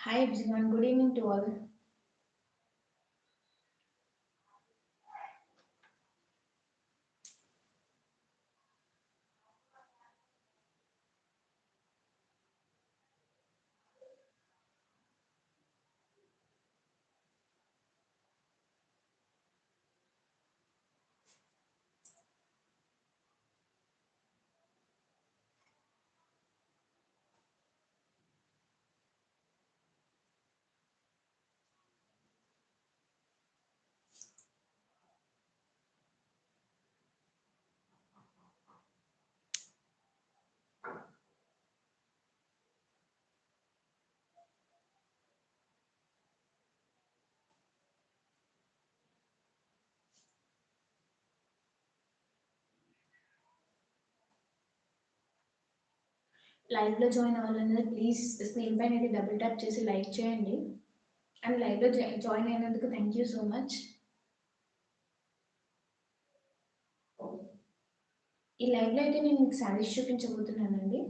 Hi everyone, good evening to all. లైవ్లో join అవ్వాలన్నది please screen పైన అయితే డబుల్ ట్యాప్ చేసి లైక్ చేయండి. అండ్ లైవ్లో జాయిన్ అయినందుకు థ్యాంక్ యూ సో మచ్. ఈ లైవ్లో అయితే నేను మీకు శారీస్ చూపించబోతున్నానండి.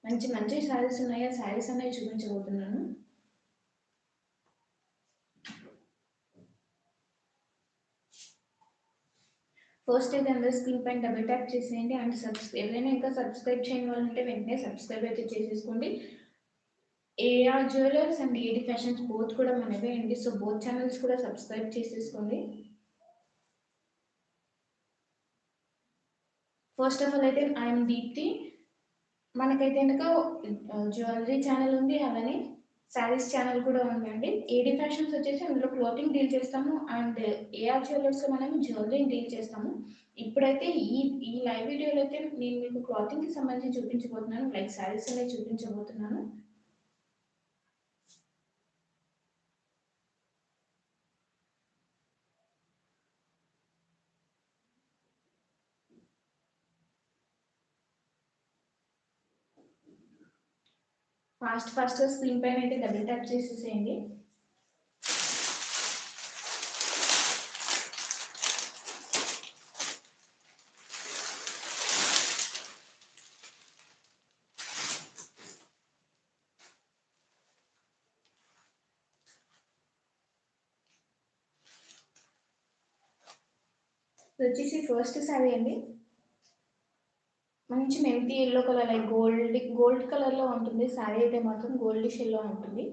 మంచి మంచి శారీస్ ఉన్నాయి, ఆ శారీస్ అనేవి చూపించబోతున్నాను. ఫస్ట్ అయితే అందరూ స్క్రీన్ పైన డబుల్ ట్యాప్ చేసేయండి అండ్ ఎవరైనా ఇంకా సబ్స్క్రైబ్ చేయని వాళ్ళు ఉంటే వెంటనే సబ్స్క్రైబ్ అయితే చేసేసుకోండి. AR jewellers and AD fashions both కూడా మనవే అండి, సో బోత్ ఛానల్స్ కూడా సబ్స్క్రైబ్ చేసేసుకోండి. ఫస్ట్ ఆఫ్ ఆల్ అయితే ఐఎమ్ దీప్తి. మనకైతే కనుక జ్యువెలరీ ఛానల్ ఉంది, అలానే శారీస్ ఛానల్ కూడా ఉందండి. ఏడి ఫ్యాషన్స్ వచ్చేసి అందులో క్లోతింగ్ డీల్ చేస్తాము అండ్ ఏఆర్ జ్యువెలర్స్లో మనం జ్యువెలరీ డీల్ చేస్తాము. ఇప్పుడైతే ఈ ఈ లైవ్ వీడియోలో అయితే నేను మీకు క్లాతింగ్కి సంబంధించి చూపించబోతున్నాను, లైక్ శారీస్ అనేవి చూపించబోతున్నాను. ఫాస్ట్ స్క్రీన్ పైన అయితే డబుల్ ట్యాప్ చేసేసేయండి. ఇది వచ్చేసి ఫస్ట్ శారీ అండి. మంచి మెంతి ఎల్లో కలర్, లైక్ గోల్డ్ కలర్లో ఉంటుంది శారీ. అయితే మాత్రం గోల్డిష్ ఎల్లో ఉంటుంది,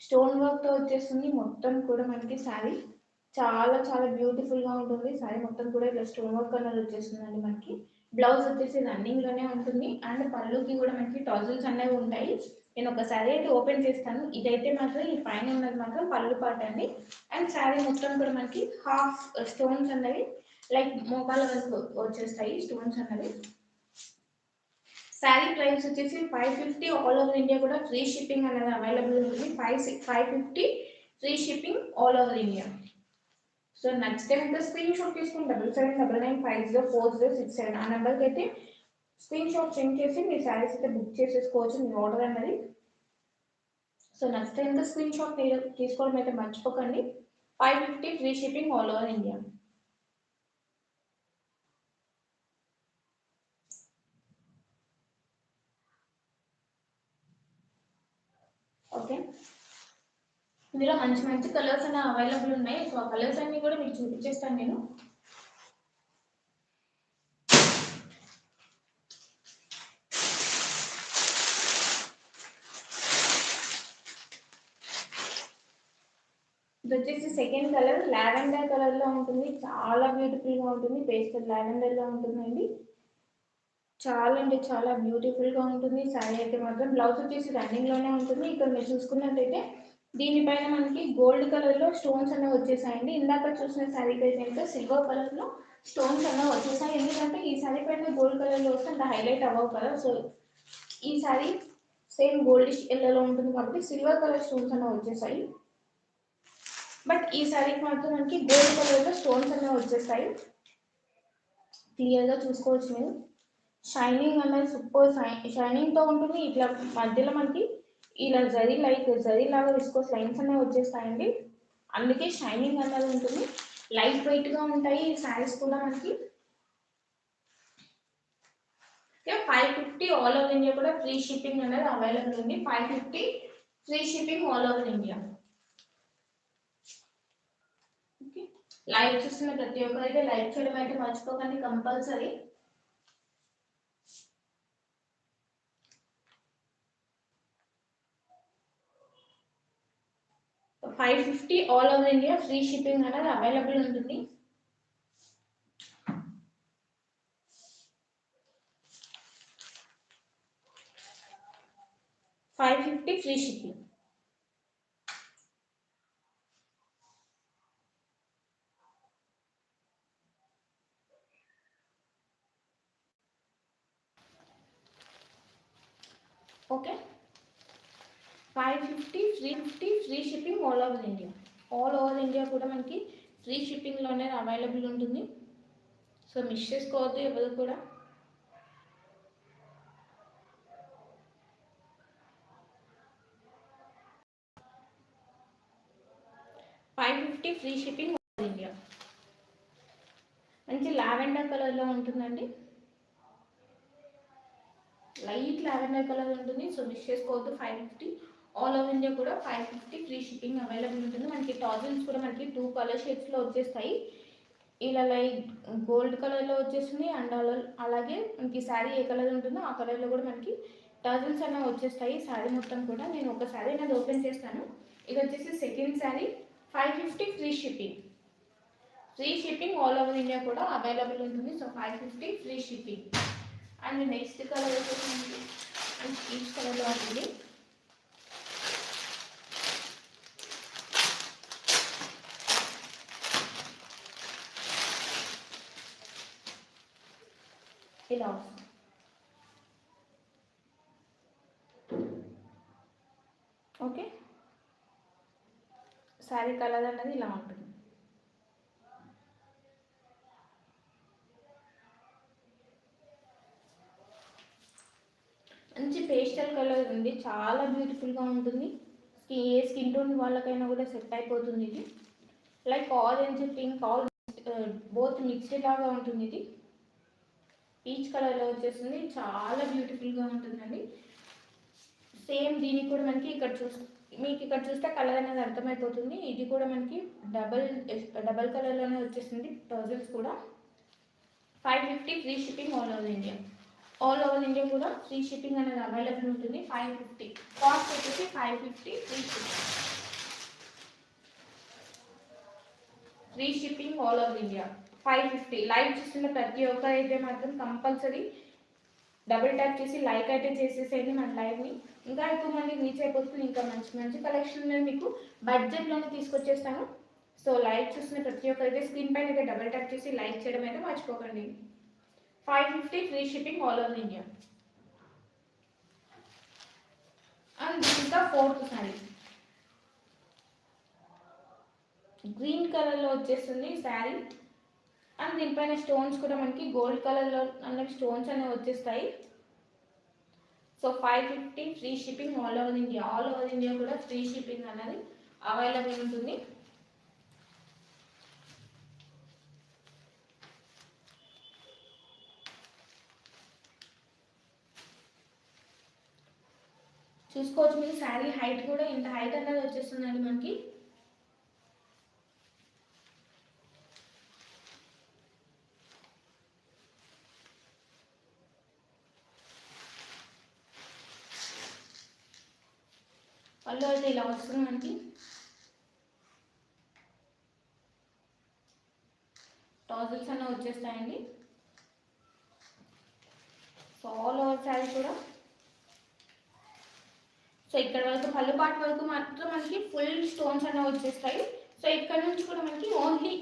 స్టోన్ వర్క్తో వచ్చేస్తుంది మొత్తం కూడా మనకి శారీ. చాలా చాలా బ్యూటిఫుల్గా ఉంటుంది శారీ మొత్తం కూడా. ఇట్లా స్టోన్ వర్క్ కలర్ వచ్చేస్తుందండి మనకి. బ్లౌజ్ వచ్చేసి రన్నింగ్లోనే ఉంటుంది అండ్ పళ్ళుకి కూడా మనకి టాజిల్స్ అనేవి ఉంటాయి. నేను ఒక శారీ అయితే ఓపెన్ చేస్తాను. ఇదైతే మాత్రం ఈ పైన ఉన్నది మాత్రం పళ్ళు పాట అండి. అండ్ శారీ మొత్తం కూడా మనకి హాఫ్ స్టోన్స్ అనేవి లైక్ మోకాల వరకు వచ్చేస్తాయి స్టోన్స్ అనేవి. శారీ ప్రైస్ వచ్చేసి 550, ఆల్ ఓవర్ ఇండియా కూడా ఫ్రీ షిప్పింగ్ అనేది అవైలబుల్ ఉంటుంది. 550 free shipping all over India. So నచ్చితే ఇంకా స్క్రీన్ షాట్ తీసుకుని 7799504067 ఆ నెంబర్కి అయితే స్క్రీన్ షాట్ సెండ్ చేసి మీ శారీస్ అయితే బుక్ చేసేసుకోవచ్చు మీ ఆర్డర్ అన్నది. సో నచ్చితే ఇంకా స్క్రీన్ షాట్ తీసుకోవడం అయితే మర్చిపోకండి. 550 free shipping all over India. Okay, ఇందులో మంచి మంచి కలర్స్ అనేవి అవైలబుల్ ఉన్నాయి. సో ఆ కలర్స్ అన్ని కూడా మీకు చూపించేస్తాను నేను. ఇది వచ్చేసి సెకండ్ కలర్ లావెండర్ కలర్లో ఉంటుంది, చాలా బ్యూటిఫుల్గా ఉంటుంది. పేస్టల్ లావెండర్లో ఉంటుందండి. చాలా అంటే చాలా బ్యూటిఫుల్గా ఉంటుంది శారీ అయితే మాత్రం. బ్లౌజ్ వచ్చేసి రన్నింగ్లోనే ఉంటుంది. ఇక్కడ మీరు చూసుకున్నట్టయితే దీనిపైన మనకి గోల్డ్ కలర్లో స్టోన్స్ అనేవి వచ్చేసాయండి. ఇందాక చూసిన శారీకి అయితే ఇంకా సిల్వర్ కలర్లో స్టోన్స్ అనేవి వచ్చేసాయి. ఎందుకంటే ఈ శారీ పైన గోల్డ్ కలర్లో వస్తే అంత హైలైట్ అవ్వవు కదా. సో ఈ శారీ సేమ్ గోల్డిష్ ఎల్లోలో ఉంటుంది కాబట్టి సిల్వర్ కలర్ స్టోన్స్ అనేవి వచ్చేసాయి. బట్ ఈ శారీకి మాత్రం మనకి గోల్డ్ కలర్లో స్టోన్స్ అనేవి వచ్చేస్తాయి. క్లియర్గా చూసుకోవచ్చు మీరు. షైనింగ్ అనేది సూపర్ షైనింగ్తో ఉంటుంది. ఇట్లా మధ్యలో మనకి ఇలా జరీ లాగా విస్కోస్ లైన్స్ అనేవి వచ్చేస్తాయండి. అందుకే షైనింగ్ అనేది ఉంటుంది. లైట్ వెయిట్గా ఉంటాయి ఈ శారీస్ కూడా మనకి. 550 ఆల్ ఓవర్ ఇండియా కూడా ఫ్రీ షిప్పింగ్ అనేది అవైలబుల్ ఉంది. 550 free shipping all over India. Okay, like చూస్తున్న ప్రతి ఒక్కరైతే లైక్ చేయడం అయితే మర్చిపోకండి compulsory. $550 all over India free shipping అనేది అవైలబుల్ ఉంటుంది. $550 free shipping. Okay, 550 free shipping all over India. All over India కూడా మనకి ఫ్రీ షిప్పింగ్లోనే అవైలబుల్ ఉంటుంది. సో మిస్ చేసుకోవద్దు ఎవరు కూడా. $550 free shipping all over India. మంచి లావెండర్ కలర్లో ఉంటుందండి, లైట్ లావెండర్ కలర్ ఉంటుంది. సో మిస్ చేసుకోవద్దు. 550 ఆల్ ఓవర్ ఇండియా కూడా 550 ఫ్రీ షిప్పింగ్ అవైలబుల్ ఉంటుంది. మనకి టాజిల్స్ కూడా మనకి 2 కలర్ షేడ్స్లో వచ్చేస్తాయి. ఇలా లైట్ గోల్డ్ కలర్లో వచ్చేస్తుంది అండ్ అలాగే మనకి శారీ ఏ కలర్ ఉంటుందో ఆ కలర్లో కూడా మనకి టాజిల్స్ అనేవి వచ్చేస్తాయి. శారీ మొత్తం కూడా నేను ఒక శారీ అనేది ఓపెన్ చేస్తాను. ఇది వచ్చేసి second sari. 550 free shipping. Free shipping all over India కూడా అవైలబుల్ ఉంటుంది. So 550 free shipping. And next colour వచ్చేసి పీచ్ కలర్లో ఉంటుంది. ఇలా వస్తుంది. ఓకే, శారీ కలర్ అనేది ఇలా ఉంటుంది. మంచి పేస్టల్ కలర్ ఉంది, చాలా బ్యూటిఫుల్గా ఉంటుంది. ఏ స్కిన్ టోన్ వాళ్ళకైనా కూడా సెట్ అయిపోతుంది. ఇది like orange pink all both mixed లాగా ఉంటుంది. ఇది పీచ్ కలర్లో వచ్చేస్తుంది, చాలా బ్యూటిఫుల్గా ఉంటుందండి. సేమ్ దీనికి కూడా మనకి మీకు ఇక్కడ చూస్తే కలర్ అనేది అర్థమైపోతుంది. ఇది కూడా మనకి డబల్ కలర్లోనే వచ్చేస్తుంది. టాజిల్స్ కూడా 550 free shipping all over India. All over India కూడా ఫ్రీ షిప్పింగ్ అనేది అవైలబుల్ ఉంటుంది. 550 కాస్ట్ వచ్చేసి 550 free shipping. Free shipping all over India 550. Live చూస్తున్న ప్రతి ఒక్కరైతే మాత్రం కంపల్సరీ డబుల్ ట్యాప్ చేసి లైక్ అయితే చేసేసేయండి మన లైవ్ని. ఇంకా ఎక్కువ మంది రీచ్ అయిపోతుంది. ఇంకా మంచి మంచి కలెక్షన్ నేను మీకు బడ్జెట్లోనే తీసుకొచ్చేస్తాను. సో లైక్ చూస్తున్న ప్రతి ఒక్కరైతే స్క్రీన్ పైన అయితే డబుల్ ట్యాప్ చేసి లైక్ చేయడం అయితే మర్చిపోకండి. 550 free shipping all over India. And this is the fourth sari. Green కలర్లో వచ్చేస్తుంది శారీ. అండ్ దీనిపైన స్టోన్స్ కూడా మనకి గోల్డ్ కలర్లో అనేవి స్టోన్స్ అనేవి వచ్చేస్తాయి. So 550 free shipping all over India. All over India కూడా ఫ్రీ షిప్పింగ్ అనేది అవైలబుల్ ఉంటుంది. చూసుకోవచ్చు మీరు శారీ హైట్ కూడా ఇంత హైట్ అనేది వచ్చేస్తుందండి మనకి. పళ్ళు అయితే ఇలా వస్తుంది మనకి. టాజిల్స్ అన్నీ వచ్చేస్తాయండి. సో ఆల్ ఓవర్ శారీ కూడా సో ఇక్కడ వరకు పళ్ళు పార్ట్ వరకు మాత్రం మనకి ఫుల్ స్టోన్స్ అనేవి వచ్చేస్తాయి. సో ఇక్కడ నుంచి కూడా మనకి ఓన్లీ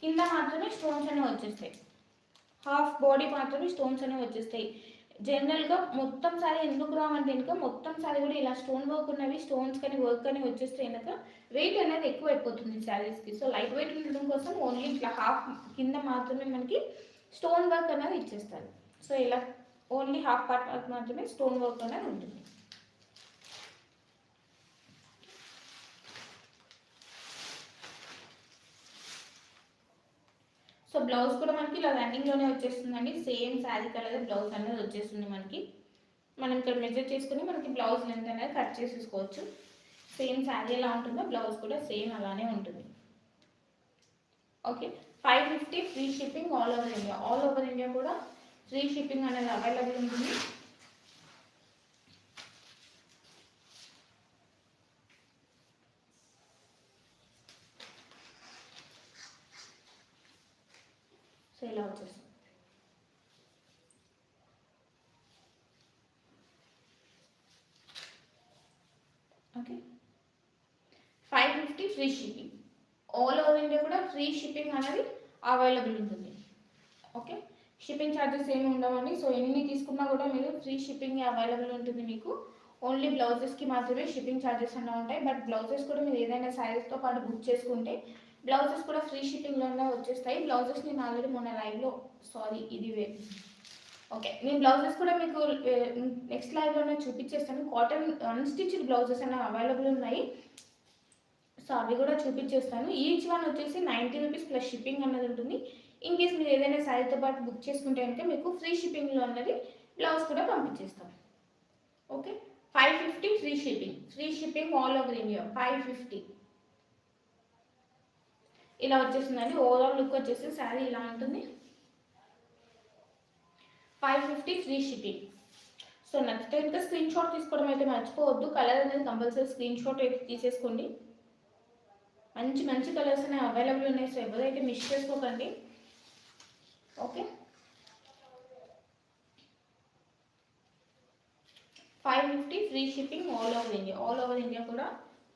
కింద మాత్రమే స్టోన్స్ అనేవి వచ్చేస్తాయి. హాఫ్ బాడీ మాత్రమే స్టోన్స్ అనేవి వచ్చేస్తాయి. జనరల్గా మొత్తం సారీ ఎందుకు రావంటే కనుక మొత్తం సారీ కూడా ఇలా స్టోన్ వర్క్ ఉన్నవి స్టోన్స్ కానీ వర్క్ కానీ వచ్చేస్తే కనుక వెయిట్ అనేది ఎక్కువ అయిపోతుంది శారీస్కి. సో లైట్ వెయిట్ ఉండడం కోసం ఓన్లీ ఇట్లా హాఫ్ కింద మాత్రమే మనకి స్టోన్ వర్క్ అనేది ఇచ్చేస్తారు. సో ఇలా ఓన్లీ హాఫ్ పార్ట్ వర్క్ మాత్రమే స్టోన్ వర్క్ అనేది ఉంటుంది. సో బ్లౌజ్ కూడా మనకి ఇలా రన్నింగ్లోనే వచ్చేస్తుందండి. సేమ్ శారీ కలర్ బ్లౌజ్ అనేది వచ్చేస్తుంది మనకి. మనం ఇక్కడ మెజర్ చేసుకుని మనకి బ్లౌజ్ లెంత్ అనేది కట్ చేసేసుకోవచ్చు. సేమ్ శారీ ఎలా ఉంటుందో బ్లౌజ్ కూడా సేమ్ అలానే ఉంటుంది. Okay, 550 free shipping all over India. All over India కూడా ఫ్రీ షిప్పింగ్ అనేది అవైలబుల్ ఉంటుంది. సో ఇలా వచ్చేస్తుంది. Okay, 550 free shipping. All over India కూడా ఫ్రీ షిప్పింగ్ అనేది అవైలబుల్ ఉంటుంది. ఓకే, షిప్పింగ్ ఛార్జెస్ ఏమి ఉండవండి. సో ఎన్ని తీసుకున్నా కూడా మీరు ఫ్రీ షిప్పింగ్ అవైలబుల్ ఉంటుంది మీకు. ఓన్లీ బ్లౌజెస్కి మాత్రమే షిప్పింగ్ ఛార్జెస్ అన్నీ ఉంటాయి. బట్ బ్లౌజెస్ కూడా మీరు ఏదైనా శారీస్తో పాటు బుక్ చేసుకుంటే బ్లౌజెస్ కూడా ఫ్రీ షిప్పింగ్లోనే వచ్చేస్తాయి. బ్లౌజెస్ నేను ఆల్రెడీ మొన్న లైవ్లో ఇది ఓకే, నేను బ్లౌజెస్ కూడా మీకు నెక్స్ట్ లైవ్లోనే చూపించేస్తాను. కాటన్ అన్స్టిచ్డ్ బ్లౌజెస్ అనేవి అవైలబుల్ ఉన్నాయి. సో అవి కూడా చూపించేస్తాను. ఈచ్ వన్ వచ్చేసి 90 రూపీస్ ప్లస్ షిప్పింగ్ అన్నది ఉంటుంది. ఇన్ కేస్ మీరు ఏదైనా శారీతో పాటు బుక్ చేసుకుంటే అంటే మీకు ఫ్రీ షిప్పింగ్లో అన్నది బ్లౌజ్ కూడా పంపించేస్తాం. Okay, 550 free shipping. Free shipping all over India 550. ఇలా వచ్చేస్తుందండి. ఓవరాల్ లుక్ వచ్చేసి శారీ ఇలా ఉంటుంది. 550 ఫ్రీ షిప్పింగ్. సో నచ్చితే ఇంకా స్క్రీన్ షాట్ తీసుకోవడం అయితే మర్చిపోవద్దు. కలర్ అనేది కంపల్సరీ స్క్రీన్ షాట్ అయితే తీసేసుకోండి. మంచి మంచి కలర్స్ అనేవి అవైలబుల్ ఉన్నాయి. సో ఎవరైతే మిస్ చేసుకోకండి. Okay, 550 free shipping all over India. All over India కూడా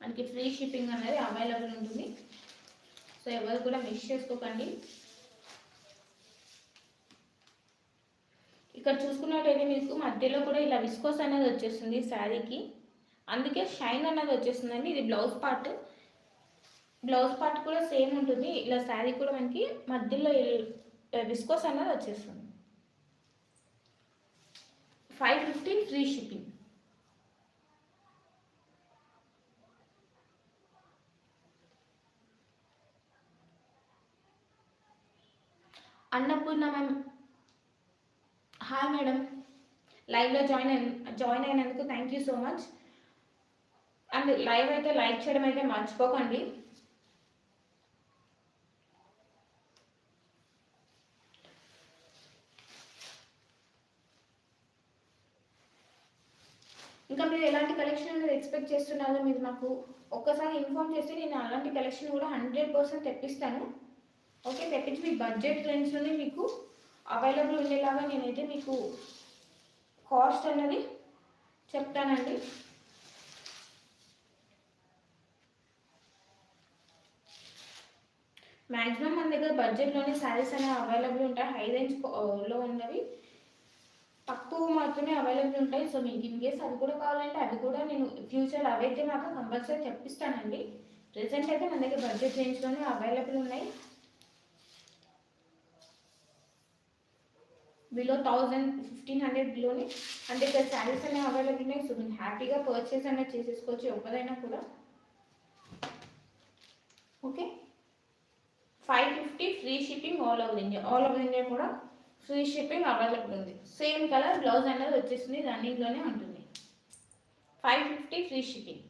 మనకి ఫ్రీ షిప్పింగ్ అనేది అవైలబుల్ ఉంటుంది. సో ఎవరు కూడా మిస్ చేసుకోకండి. ఇక్కడ చూసుకున్నట్టయితే మీకు మధ్యలో కూడా ఇలా విస్కోస్ అనేది వచ్చేస్తుంది శారీకి, అందుకే షైన్ అనేది వచ్చేస్తుందండి. ఇది బ్లౌజ్ పార్ట్. బ్లౌజ్ పార్ట్ కూడా సేమ్ ఉంటుంది. ఇలా శారీ కూడా మనకి మధ్యలో విస్కోస్ అనేది వచ్చేస్తుంది. 550 free shipping. Annapurna ma'am hi madam, లైవ్లో జాయిన్ అయినందుకు thank you so much. And live అయితే లైక్ చేయడం అయితే మర్చిపోకండి. ఇంకా మీరు ఎలాంటి కలెక్షన్ అనేది ఎక్స్పెక్ట్ చేస్తున్నారో మీరు నాకు ఒక్కసారి ఇన్ఫార్మ్ చేస్తే నేను అలాంటి కలెక్షన్ కూడా 100% తెప్పిస్తాను. ఓకే, తెప్పించి మీ బడ్జెట్ రేంజ్లోనే మీకు అవైలబుల్ ఉండేలాగా నేనైతే మీకు కాస్ట్ అనేది చెప్తానండి. మ్యాక్సిమం మన దగ్గర బడ్జెట్లోనే శారీస్ అనేవి అవైలబుల్ ఉంటాయి. హై రేంజ్లో ఉన్నవి తక్కువ మాత్రమే అవైలబుల్ ఉంటాయి. సో మీకు ఇన్ కేస్ అవి కూడా కావాలంటే అవి కూడా నేను ఫ్యూచర్ అవైతే మాత్రం కంపల్సరీ తెప్పిస్తానండి. ప్రెసెంట్ అయితే మన దగ్గర బడ్జెట్ రేంజ్లోనే అవైలబుల్ ఉన్నాయి. బిలో 1000-1500 బిలోనే అంటే ఇక్కడ శారీస్ అనేవి అవైలబుల్ ఉన్నాయి. సో మీరు హ్యాపీగా పర్చేస్ అనేది చేసేసుకోవచ్చు ఎవరైనా కూడా. Okay, 550 free shipping all over India. All over India కూడా ఫ్రీ షిప్పింగ్ అవైలబుల్ ఉంది. సేమ్ కలర్ బ్లౌజ్ అనేది వచ్చేసింది, రన్నింగ్లోనే ఉంటుంది. 550 free shipping.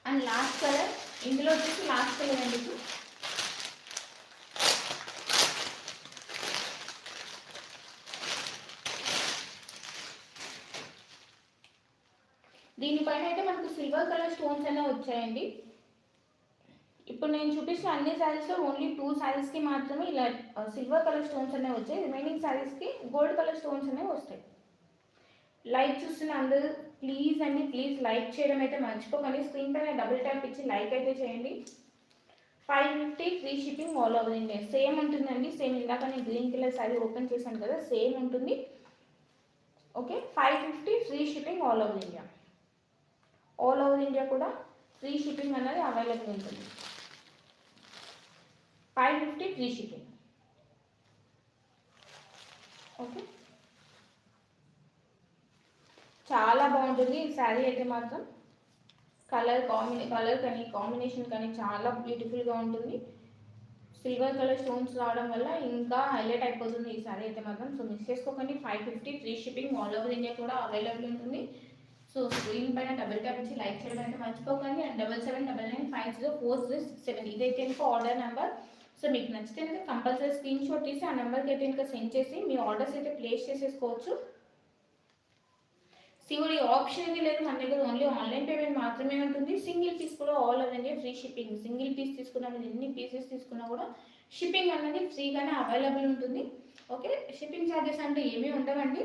And last colour, ఇందులో వచ్చేసి లాస్ట్ కలర్ అండి. దీనిపైన అయితే మనకు సిల్వర్ కలర్ స్టోన్స్ అనేవి వచ్చాయండి. ఇప్పుడు నేను చూపిస్తున్న అన్ని శారీస్లో ఓన్లీ 2 శారీస్కి మాత్రమే ఇలా సిల్వర్ కలర్ స్టోన్స్ అనేవి వచ్చాయి. రిమైనింగ్ శారీస్కి గోల్డ్ కలర్ స్టోన్స్ అనేవి వస్తాయి. లైక్ చూస్తున్న అందరూ ప్లీజ్ అండి, ప్లీజ్ లైక్ చేయడం అయితే మర్చిపోకండి. స్క్రీన్ పైన డబుల్ ట్యాప్ ఇచ్చి లైక్ అయితే చేయండి. 550 free shipping all over India. Same ఉంటుందండి. సేమ్ ఇందాక నేను గ్రీన్ కలర్ శారీ ఓపెన్ చేశాను కదా, సేమ్ ఉంటుంది. Okay, 550 free shipping all over India. All over India కూడా ఫ్రీ షిప్పింగ్ అనేది అవైలబుల్ ఉంటుంది. 550 ఫ్రీ షిప్పింగ్. ఓకే, చాలా బాగుంటుంది ఈ శారీ అయితే మాత్రం. కలర్ కానీ కాంబినేషన్ కానీ చాలా బ్యూటిఫుల్గా ఉంటుంది. సిల్వర్ కలర్ స్టోన్స్ రావడం వల్ల ఇంకా హైలైట్ అయిపోతుంది ఈ సారీ అయితే మాత్రం. సో మిస్ చేసుకోకండి. 550 free shipping all over India కూడా అవైలబుల్ ఉంటుంది. సో స్క్రీన్ పైన డబుల్ ట్యాప్ ఇచ్చి లైక్ చేయడం అయితే మర్చిపోకండి. అండ్ 7799504667 ఇదైతే ఇంకా ఆర్డర్ నెంబర్. సో మీకు నచ్చితే అయితే కంపల్సరీ స్క్రీన్ షాట్ తీసి ఆ నెంబర్కి అయితే ఇంకా సెండ్ చేసి మీ ఆర్డర్స్ అయితే ప్లేస్ చేసేసుకోవచ్చు. సిఓడి ఆప్షన్ అయితే లేదు మన దగ్గర, ఓన్లీ ఆన్లైన్ పేమెంట్ మాత్రమే ఉంటుంది. సింగిల్ పీస్ కూడా all over India free shipping. Single piece తీసుకున్నా మీరు ఎన్ని పీసెస్ తీసుకున్నా కూడా షిప్పింగ్ అనేది ఫ్రీగానే అవైలబుల్ ఉంటుంది. ఓకే, షిప్పింగ్ ఛార్జెస్ అంటే ఏమీ ఉండవండి.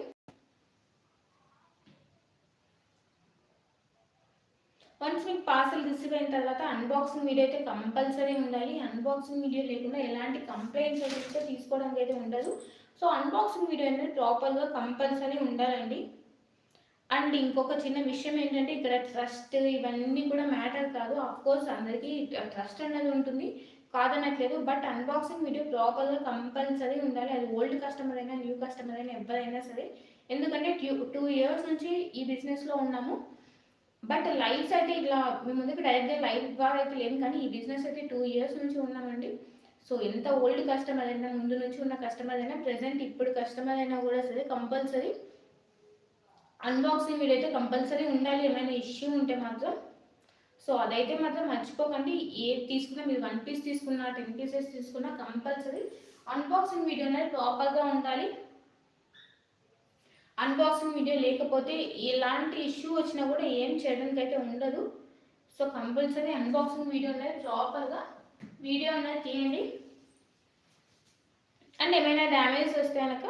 వన్స్ మీకు పార్సల్ రిసీవ్ అయిన తర్వాత అన్బాక్సింగ్ వీడియో అయితే కంపల్సరీ ఉండాలి. అన్బాక్సింగ్ వీడియో లేకుండా ఎలాంటి కంప్లైంట్స్ అయితే తీసుకోవడానికి అయితే ఉండదు. సో అన్బాక్సింగ్ వీడియో అనేది ప్రాపర్గా కంపల్సరీ ఉండాలండి. అండ్ ఇంకొక చిన్న విషయం ఏంటంటే ఇక్కడ ట్రస్ట్ ఇవన్నీ కూడా మ్యాటర్ కాదు. కోర్స్ అందరికీ ట్రస్ట్ అనేది ఉంటుంది, కాదనట్లేదు. బట్ అన్బాక్సింగ్ వీడియో ప్రాపర్గా కంపల్సరీ ఉండాలి. అది ఓల్డ్ కస్టమర్ అయినా న్యూ కస్టమర్ అయినా ఎవరైనా సరే. ఎందుకంటే 2 years నుంచి ఈ బిజినెస్లో ఉన్నాము. బట్ లైవ్స్ అయితే ఇట్లా మీ ముందుకు డైరెక్ట్గా లైవ్ ద్వారా అయితే లేదు, కానీ ఈ బిజినెస్ అయితే 2 years నుంచి ఉన్నామండి. సో ఎంత ఓల్డ్ కస్టమర్ అయినా, ముందు నుంచి ఉన్న కస్టమర్ అయినా, ప్రజెంట్ ఇప్పుడు కస్టమర్ అయినా కూడా సరే కంపల్సరీ అన్బాక్సింగ్ వీడియో అయితే కంపల్సరీ ఉండాలి, ఏమైనా ఇష్యూ ఉంటే మాత్రం. సో అదైతే మాత్రం మర్చిపోకండి. ఏది తీసుకున్నా, మీరు 1 piece తీసుకున్నా 10 pieces తీసుకున్నా కంపల్సరీ అన్బాక్సింగ్ వీడియో అనేది ప్రాపర్గా ఉండాలి. అన్బాక్సింగ్ వీడియో లేకపోతే ఎలాంటి ఇష్యూ వచ్చినా కూడా ఏం చేయడానికి అయితే ఉండదు. సో కంపల్సరీ అన్బాక్సింగ్ వీడియో అనేది ప్రాపర్గా వీడియో అనేది తీయండి. అండ్ ఏమైనా డ్యామేజ్ వస్తే కనుక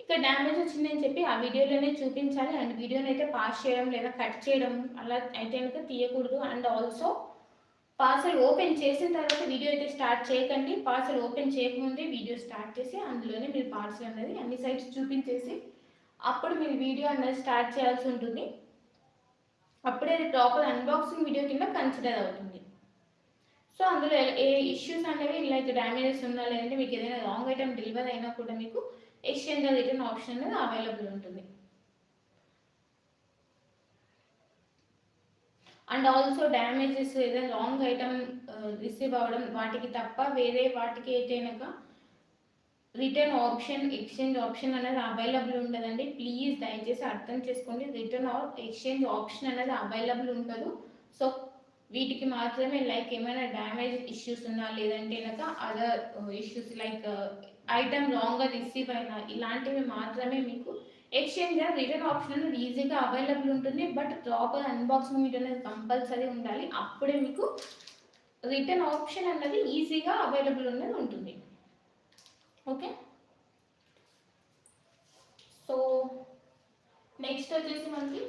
ఇక్కడ డ్యామేజ్ వచ్చిందని చెప్పి ఆ వీడియోలోనే చూపించాలి. అండ్ వీడియోని అయితే పాస్ చేయడం లేదా కట్ చేయడం అలా అయితే కనుక తీయకూడదు. అండ్ ఆల్సో పార్సల్ ఓపెన్ చేసిన తర్వాత వీడియో అయితే స్టార్ట్ చేయకండి. పార్సల్ ఓపెన్ చేయకముందే వీడియో స్టార్ట్ చేసి అందులోనే మీరు పార్సల్ అనేది అన్ని సైడ్స్ చూపించేసి అప్పుడు మీరు వీడియో అనేది స్టార్ట్ చేయాల్సి ఉంటుంది. అప్పుడే అది ప్రాపర్ అన్బాక్సింగ్ వీడియో కింద కన్సిడర్ అవుతుంది. సో అందులో ఏ ఇష్యూస్ అనేవి లైక్ డ్యామేజెస్ ఉన్నా, లేదంటే మీకు ఏదైనా రాంగ్ ఐటమ్ డెలివరీ అయినా కూడా మీకు ఎక్స్చేంజ్ రిటర్న్ ఆప్షన్ అనేది అవైలబుల్ ఉంటుంది. అండ్ ఆల్సో డ్యామేజెస్ ఏదైనా రాంగ్ ఐటమ్ రిసీవ్ అవ్వడం వాటికి తప్ప వేరే వాటికి అయితే కనుక రిటర్న్ ఆప్షన్, ఎక్స్చేంజ్ ఆప్షన్ అనేది అవైలబుల్ ఉండదండి. ప్లీజ్ దయచేసి అర్థం చేసుకోండి. రిటర్న్ ఆర్ ఎక్స్చేంజ్ ఆప్షన్ అనేది అవైలబుల్ ఉండదు. సో వీటికి మాత్రమే లైక్ ఏమైనా డ్యామేజ్ ఇష్యూస్ ఉన్నా, లేదంటే కనుక అదర్ ఇష్యూస్ లైక్ ఐటమ్ రాంగ్గా రిసీవ్ అయినా, ఇలాంటివి మాత్రమే మీకు ఎక్స్చేంజ్ రిటర్న్ ఆప్షన్ అనేది ఈజీగా అవైలబుల్ ఉంటుంది. బట్ ప్రాపర్ అన్బాక్సింగ్ వీడియో అనేది కంపల్సరీ ఉండాలి. అప్పుడే మీకు రిటర్న్ ఆప్షన్ అనేది ఈజీగా అవైలబుల్ అనేది ఉంటుంది. ఓకే, సో నెక్స్ట్ వచ్చేసి మనకి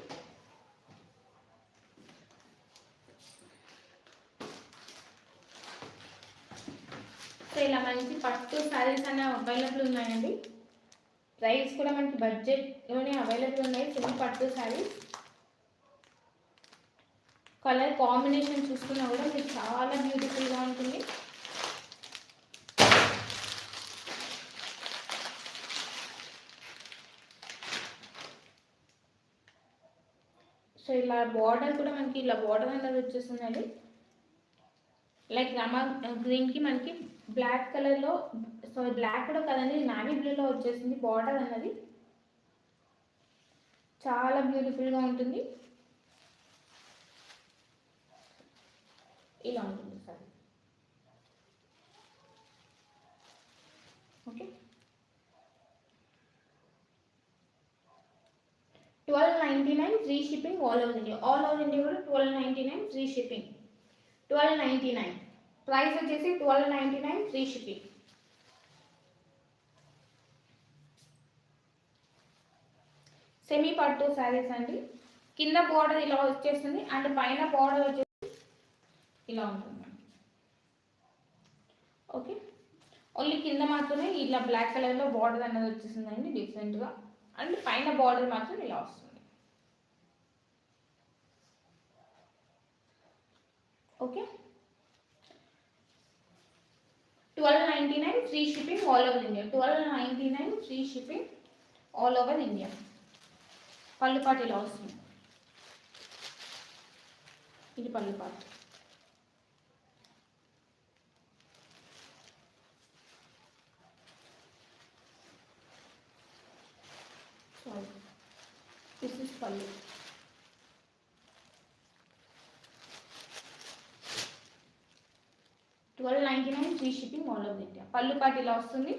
సో ఇలా మంచి పట్టు శారీస్ అనేవి అవైలబుల్ ఉన్నాయండి. ప్రైస్ కూడా మనకి బడ్జెట్లోనే అవైలబుల్ ఉన్నాయి. ఫుల్ పట్టు శారీస్ కలర్ కాంబినేషన్ చూసుకున్నా కూడా మీకు చాలా బ్యూటిఫుల్గా ఉంటుంది. సో ఇలా బార్డర్ కూడా మనకి ఇలా బార్డర్ అనేది వచ్చేస్తుందండి. లైక్ రమా గ్రీన్కి మనకి బ్లాక్ కలర్లో, సో బ్లాక్ కూడా కదండి, నావీ బ్లూలో వచ్చేసింది బార్డర్ అన్నది. చాలా బ్యూటిఫుల్గా ఉంటుంది. ఇలా ఉంటుంది sir. Okay, 1299 free shipping all over India. All over India కూడా 1299 ఫ్రీ షిప్పింగ్. 1299 ప్రైస్ వచ్చేసి 1299 ఫ్రీ షిప్పింగ్. సెమీ పట్టు శారీస్ అండి. కింద బార్డర్ ఇలా వచ్చేస్తుంది అండ్ పైన బార్డర్ వచ్చేసి ఇలా ఉంటుంది. ఓకే, ఓన్లీ కింద మాత్రమే ఇలా బ్లాక్ కలర్లో బార్డర్ అనేది వచ్చేసిందండి డిఫరెంట్గా. అండ్ పైన బార్డర్ మాత్రం ఇలా వస్తుంది. Okay, 1299 free shipping all over India. 1299 free shipping all over India. పళ్ళు పాటు ఇలా వస్తుంది. ఇది పళ్ళు పాటు. 1299 free shipping all over India. పళ్ళు పాటు ఇలా వస్తుంది.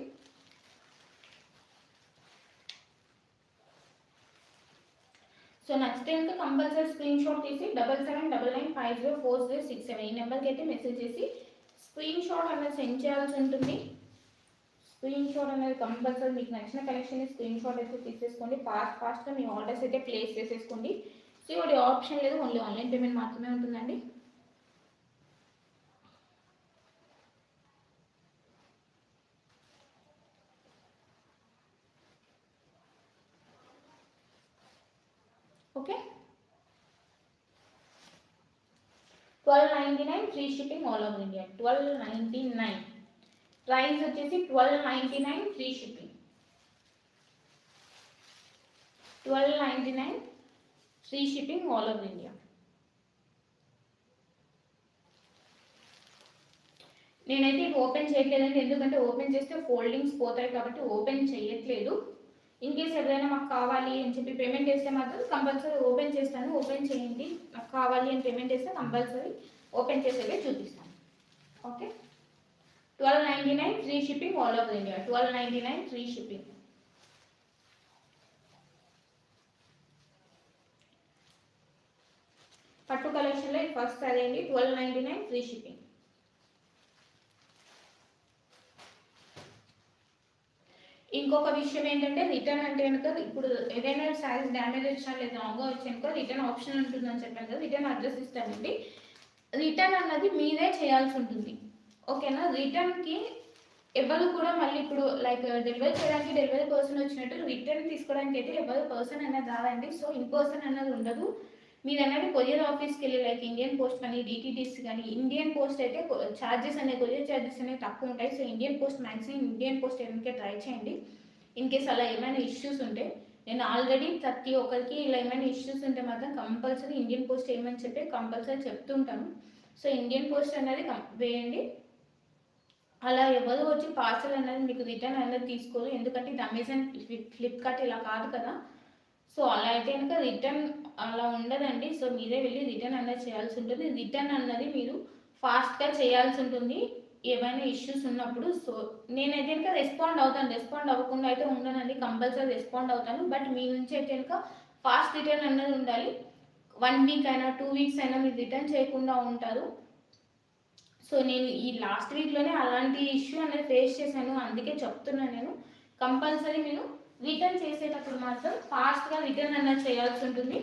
సో నచ్చితే కనుక కంపల్సరీ స్క్రీన్ షాట్ తీసి 7799504067 ఈ నెంబర్కి అయితే మెసేజ్ చేసి స్క్రీన్ షాట్ అనేది సెండ్ చేయాల్సి ఉంటుంది. స్క్రీన్ షాట్ అనేది కంపల్సరీ మీకు నచ్చిన కలెక్షన్ స్క్రీన్ షాట్ అయితే తీసేసుకోండి. ఫాస్ట్గా మీ ఆర్డర్స్ అయితే ప్లేస్ చేసేసుకోండి. సో ఇది ఆప్షన్ లేదు, ఓన్లీ ఆన్లైన్ పేమెంట్ మాత్రమే ఉంటుందండి. Okay, 1299 free shipping all over India. 1299 price వచ్చేసి 1299 free shipping. 1299 free shipping all over India. నేనైతే ఇది ఓపెన్ చేయట్లేదండి, ఎందుకంటే ఓపెన్ చేస్తే ఫోల్డింగ్స్ పోతాయి కాబట్టి ఓపెన్ చేయట్లేదు. ఇన్ కేస్ ఎవరైనా మాకు కావాలి అని చెప్పి పేమెంట్ చేస్తే మాత్రం కంపల్సరీ ఓపెన్ చేస్తాను. ఓపెన్ చేయండి, నాకు కావాలి అని పేమెంట్ చేస్తే కంపల్సరీ ఓపెన్ చేసేదే చూపిస్తాను. Okay, 1299 free shipping all over India. 1299 free shipping. పట్టు కలెక్షన్లో ఫస్ట్ అదేంటి 1299 ఫ్రీ షిప్పింగ్. ఇంకొక విషయం ఏంటంటే రిటర్న్ అంటే కనుక ఇప్పుడు ఏదైనా శారీస్ డ్యామేజ్ వచ్చినా లేదా రాంగ్గా వచ్చానుకో రిటర్న్ ఆప్షన్ ఉంటుందని చెప్పాను కదా, రిటర్న్ అడ్రస్ ఇస్తానండి. రిటర్న్ అన్నది మీరే చేయాల్సి ఉంటుంది. ఓకేనా, రిటర్న్కి ఎవరు కూడా మళ్ళీ ఇప్పుడు లైక్ డెలివరీ చేయడానికి డెలివరీ పర్సన్ వచ్చినట్టు రిటర్న్ తీసుకోవడానికి అయితే ఎవరు పర్సన్ అనేది రాదండి. సో ఇన్ పర్సన్ అన్నది ఉండదు. మీరు అనేది కొరియర్ ఆఫీస్కి వెళ్ళి లైక్ ఇండియన్ పోస్ట్ కానీ డిటీడీసీ కానీ, ఇండియన్ పోస్ట్ అయితే ఛార్జెస్ అనేవి కొరియర్ ఛార్జెస్ అనేవి తక్కువ ఉంటాయి. So Indian post maximum Indian post ఏమైనా ట్రై చేయండి. ఇన్ కేస్ అలా ఏమైనా ఇష్యూస్ ఉంటే, నేను ఆల్రెడీ ప్రతి ఒక్కరికి ఇలా ఏమైనా ఇష్యూస్ ఉంటే మాత్రం కంపల్సరీ ఇండియన్ పోస్ట్ ఏమని చెప్పి కంపల్సరీ చెప్తుంటాను. సో ఇండియన్ పోస్ట్ అనేది వేయండి. అలా ఎవరు వచ్చి పార్సల్ అనేది మీకు రిటర్న్ అనేది తీసుకోరు, ఎందుకంటే ఇది అమెజాన్ ఫ్లిప్కార్ట్ ఇలా కాదు కదా. సో అలా అయితే కనుక రిటర్న్ అలా ఉండదండి. సో మీరే వెళ్ళి రిటర్న్ అనేది చేయాల్సి ఉంటుంది. రిటర్న్ అన్నది మీరు ఫాస్ట్గా చేయాల్సి ఉంటుంది ఏమైనా ఇష్యూస్ ఉన్నప్పుడు. సో నేనైతే కనుక రెస్పాండ్ అవుతాను, రెస్పాండ్ అవ్వకుండా అయితే ఉండనండి, కంపల్సరీ రెస్పాండ్ అవుతాను. బట్ మీ నుంచి అయితే కనుక ఫాస్ట్ రిటర్న్ అన్నది ఉండాలి. 1 వీక్ అయినా 2 వీక్స్ అయినా మీరు రిటర్న్ చేయకుండా ఉంటారు. సో నేను ఈ లాస్ట్ వీక్లోనే అలాంటి ఇష్యూ అనేది ఫేస్ చేశాను, అందుకే చెప్తున్నాను. నేను కంపల్సరీ మీరు రిటర్న్ చేసేటప్పుడు మాత్రం ఫాస్ట్గా రిటర్న్ అన్నది చేయాల్సి ఉంటుంది.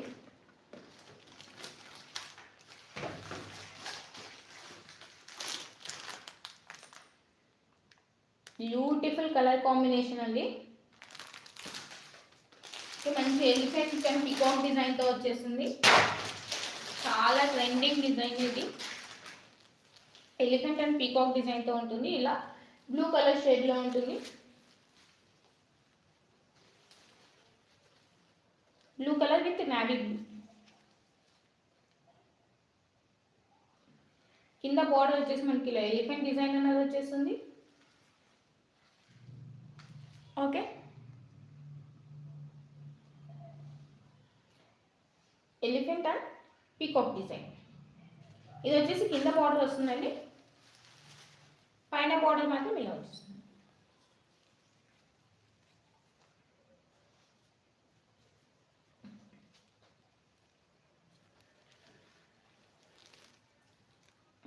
బ్యూటిఫుల్ కలర్ కాంబినేషన్ అండి. మంచి ఎలిఫెంట్ అండ్ పికాక్ డిజైన్తో వచ్చేస్తుంది. చాలా ట్రెండింగ్ డిజైన్ ఇది. ఎలిఫెంట్ అండ్ పీకాక్ డిజైన్తో ఉంటుంది. ఇలా బ్లూ కలర్ షేడ్లో ఉంటుంది. Blue colour with navy blue. కింద బార్డర్ వచ్చేసి మనకి ఇలా ఎలిఫెంట్ డిజైన్ అనేది వచ్చేస్తుంది. Okay, elephant and peacock design. ఇది వచ్చేసి కింద బార్డర్ వస్తుందండి, పైన బార్డర్ మాత్రం ఇలా వచ్చేస్తుంది.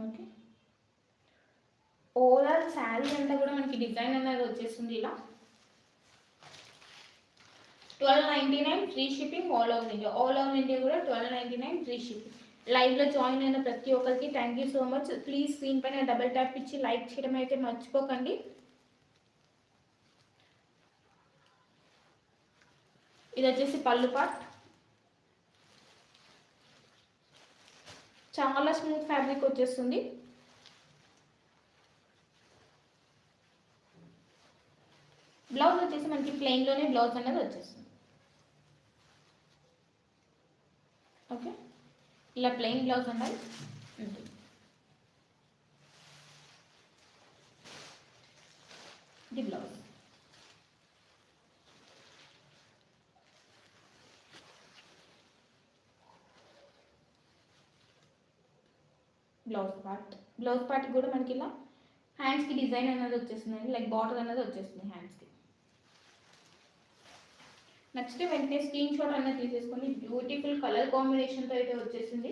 ఓకే, ఓవరాల్ శారీ అంతా కూడా మనకి డిజైన్ అనేది వచ్చేస్తుంది ఇలా. 1299 free shipping all over India. All over India కూడా 1299 ఫ్రీ షిప్పింగ్. లైవ్లో జాయిన్ అయిన ప్రతి ఒక్కరికి thank you so much. Please screen పైన డబుల్ ట్యాప్ ఇచ్చి లైక్ చేయడం అయితే మర్చిపోకండి. ఇది వచ్చేసి పళ్ళు పార్ట్. చాలా స్మూత్ ఫ్యాబ్రిక్ వచ్చేస్తుంది. బ్లౌజ్ వచ్చేసి మనకి ప్లెయిన్లోనే బ్లౌజ్ అనేది వచ్చేస్తుంది. ఓకే, ఇలా ప్లెయిన్ బ్లౌజ్ అనేది ఉంటుంది. ఇది బ్లౌజ్. బ్లౌజ్ పార్ట్ కూడా మనకి ఇలా హ్యాండ్స్కి డిజైన్ అనేది వచ్చేస్తుందండి, లైక్ బార్డర్ అనేది వచ్చేస్తుంది హ్యాండ్స్కి. నెక్స్ట్ వెంటనే స్క్రీన్ షాట్ అనేది తీసేసుకొని బ్యూటిఫుల్ కలర్ కాంబినేషన్తో అయితే వచ్చేసింది.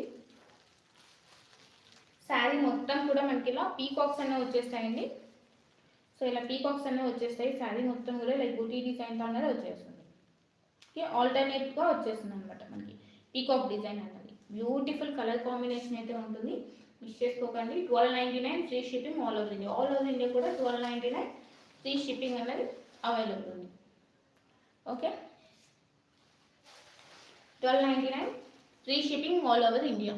శారీ మొత్తం కూడా మనకి ఇలా పీకాక్స్ అనేవి వచ్చేస్తాయండి. సో ఇలా పీకాక్స్ అనేవి వచ్చేస్తాయి. శారీ మొత్తం కూడా లైక్ బూటీ డిజైన్తో అనేది వచ్చేస్తుంది. ఓకే, ఆల్టర్నేట్గా వచ్చేస్తుంది అనమాట మనకి పీకాక్ డిజైన్ అనేది. బ్యూటిఫుల్ కలర్ కాంబినేషన్ అయితే ఉంటుంది, మిస్ చేసుకోకండి. 1299 free shipping all over India. All over India కూడా 1299 ఫ్రీ షిప్పింగ్ అనేది అవైలబుల్ ఉంది. Okay, 1299 free shipping all over India.